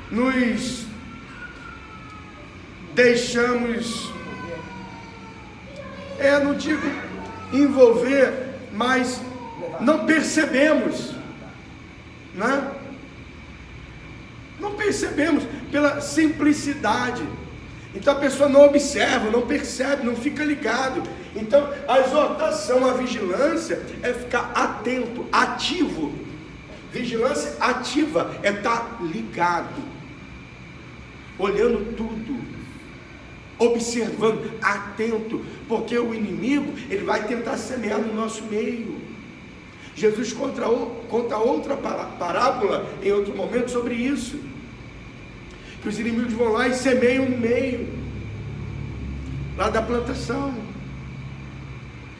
nos deixamos, não digo envolver, mas não percebemos, né? Não percebemos pela simplicidade. Então a pessoa não observa, não percebe, não fica ligado. Então a exortação à vigilância é ficar atento, ativo. Vigilância ativa é estar ligado, olhando tudo, observando, atento, porque o inimigo ele vai tentar semear no nosso meio. Jesus conta outra parábola em outro momento sobre isso, que os inimigos vão lá e semeiam no meio lá da plantação.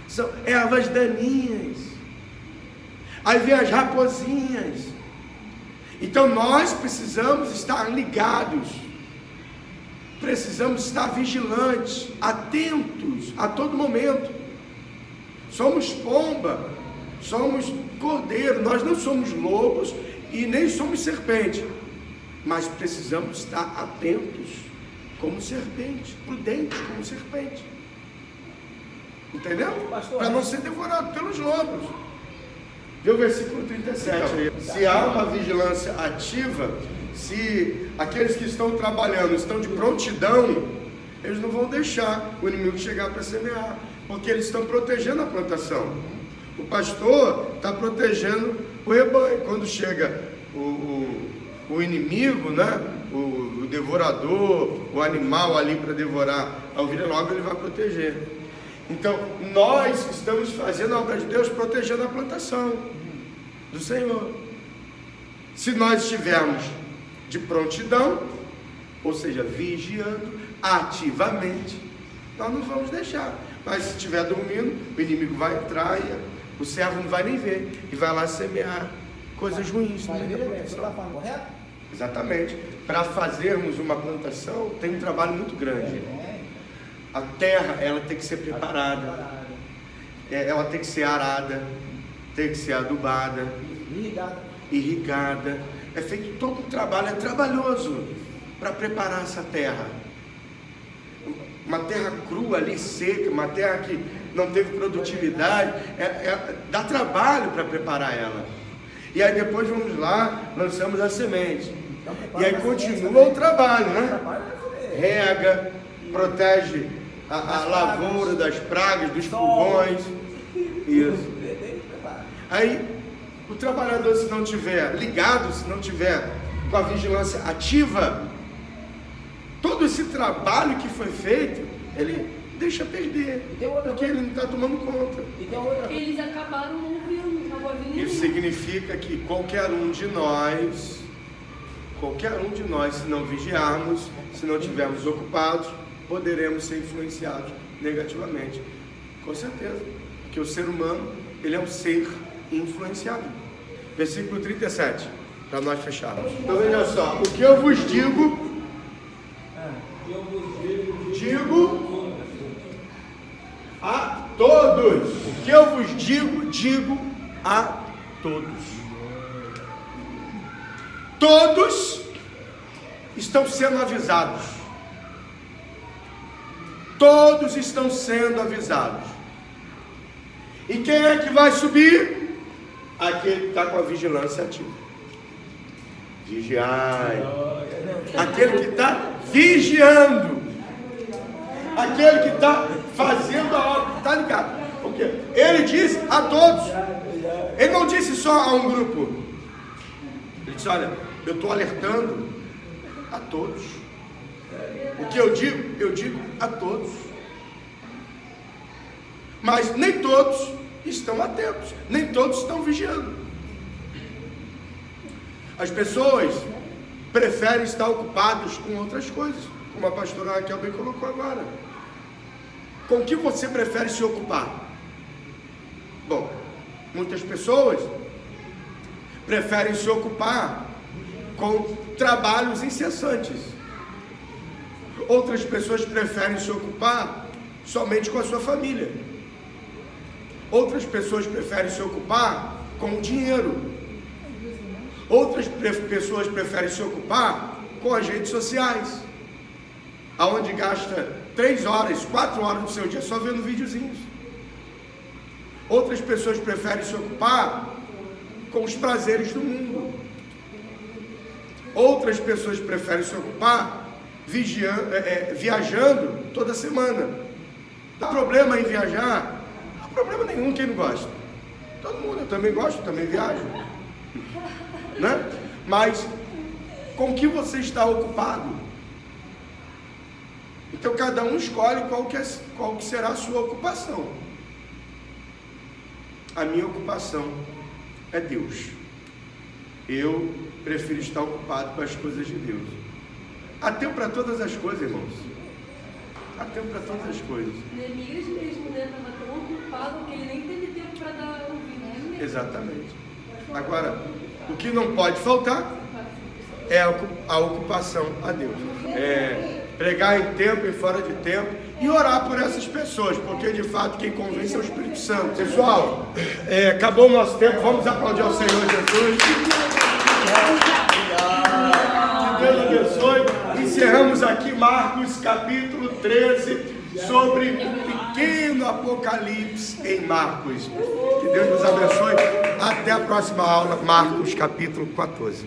São ervas daninhas, aí vem as raposinhas. Então nós precisamos estar ligados, precisamos estar vigilantes, atentos a todo momento. Somos pomba, somos cordeiro, nós não somos lobos e nem somos serpente, mas precisamos estar atentos como serpente, prudentes como serpente, entendeu? Para não ser devorado pelos lobos. Vê o versículo 37 aí. Se há uma vigilância ativa, se aqueles que estão trabalhando estão de prontidão, eles não vão deixar o inimigo chegar para semear, porque eles estão protegendo a plantação. O pastor está protegendo o rebanho. Quando chega o inimigo, né? O devorador, o animal ali para devorar a ovelha, logo ele vai proteger. Então nós estamos fazendo a obra de Deus, protegendo a plantação do Senhor. Se nós estivermos de prontidão, ou seja, vigiando ativamente, nós não vamos deixar. Mas se estiver dormindo, o inimigo vai entrar e o servo não vai nem ver e vai lá semear coisas ruins. Você está falando correto? Exatamente. Para fazermos uma plantação tem um trabalho muito grande. A terra ela tem que ser preparada, ela tem que ser arada, tem que ser adubada, irrigada. É feito todo um trabalho, é trabalhoso para preparar essa terra. Uma terra crua ali, seca, uma terra que não teve produtividade, dá trabalho para preparar ela. E aí depois vamos lá, lançamos a semente. E aí continua o trabalho, né? Rega, protege a lavoura das pragas, dos pulgões. Isso. Aí O trabalhador, se não tiver ligado, se não tiver com a vigilância ativa, todo esse trabalho que foi feito, ele deixa perder, porque ele não está tomando conta. E tem outra. Eles acabaram ouvindo a voz do Isso significa que qualquer um de nós, se não vigiarmos, se não estivermos ocupados, poderemos ser influenciados negativamente. Com certeza, porque o ser humano, ele é um ser influenciável. Versículo 37, para nós fecharmos. Então veja só, o que eu vos digo a todos. O que eu vos digo a todos. Todos estão sendo avisados. Todos estão sendo avisados. E quem é que vai subir? Aquele que está com a vigilância ativa. Vigiai. Aquele que está vigiando. Aquele que está fazendo a obra. Está ligado? Porque ele disse a todos. Ele não disse só a um grupo. Ele disse, olha, eu estou alertando a todos. O que eu digo a todos. Mas nem todos estão atentos, nem todos estão vigiando. As pessoas preferem estar ocupados com outras coisas, como a pastora Raquel bem colocou agora. Com o que você prefere se ocupar? Bom, muitas pessoas preferem se ocupar com trabalhos incessantes. Outras pessoas preferem se ocupar somente com a sua família. Outras pessoas preferem se ocupar com o dinheiro. Outras pessoas preferem se ocupar com as redes sociais, aonde gasta 3 horas, 4 horas do seu dia só vendo videozinhos. Outras pessoas preferem se ocupar com os prazeres do mundo. Outras pessoas preferem se ocupar viajando toda semana. Não há problema em viajar. Não há problema nenhum, quem não gosta. Todo mundo, eu também gosto, também viajo, né? Mas com que você está ocupado? Então cada um escolhe qual que será a sua ocupação. A minha ocupação é Deus. Eu prefiro estar ocupado com as coisas de Deus. Há tempo para todas as coisas, irmãos. Há tempo para todas as coisas. Neemias mesmo, né? Estava tão ocupado que ele nem teve tempo para dar ouvido. Exatamente. Agora, o que não pode faltar é a ocupação a Deus. Pregar em tempo e fora de tempo e orar por essas pessoas, porque de fato quem convence é o Espírito Santo. Pessoal, acabou o nosso tempo, vamos aplaudir ao Senhor Jesus. Que Deus abençoe. Encerramos aqui Marcos capítulo 13, sobre o pequeno apocalipse em Marcos. Que Deus nos abençoe. Até a próxima aula, Marcos capítulo 14.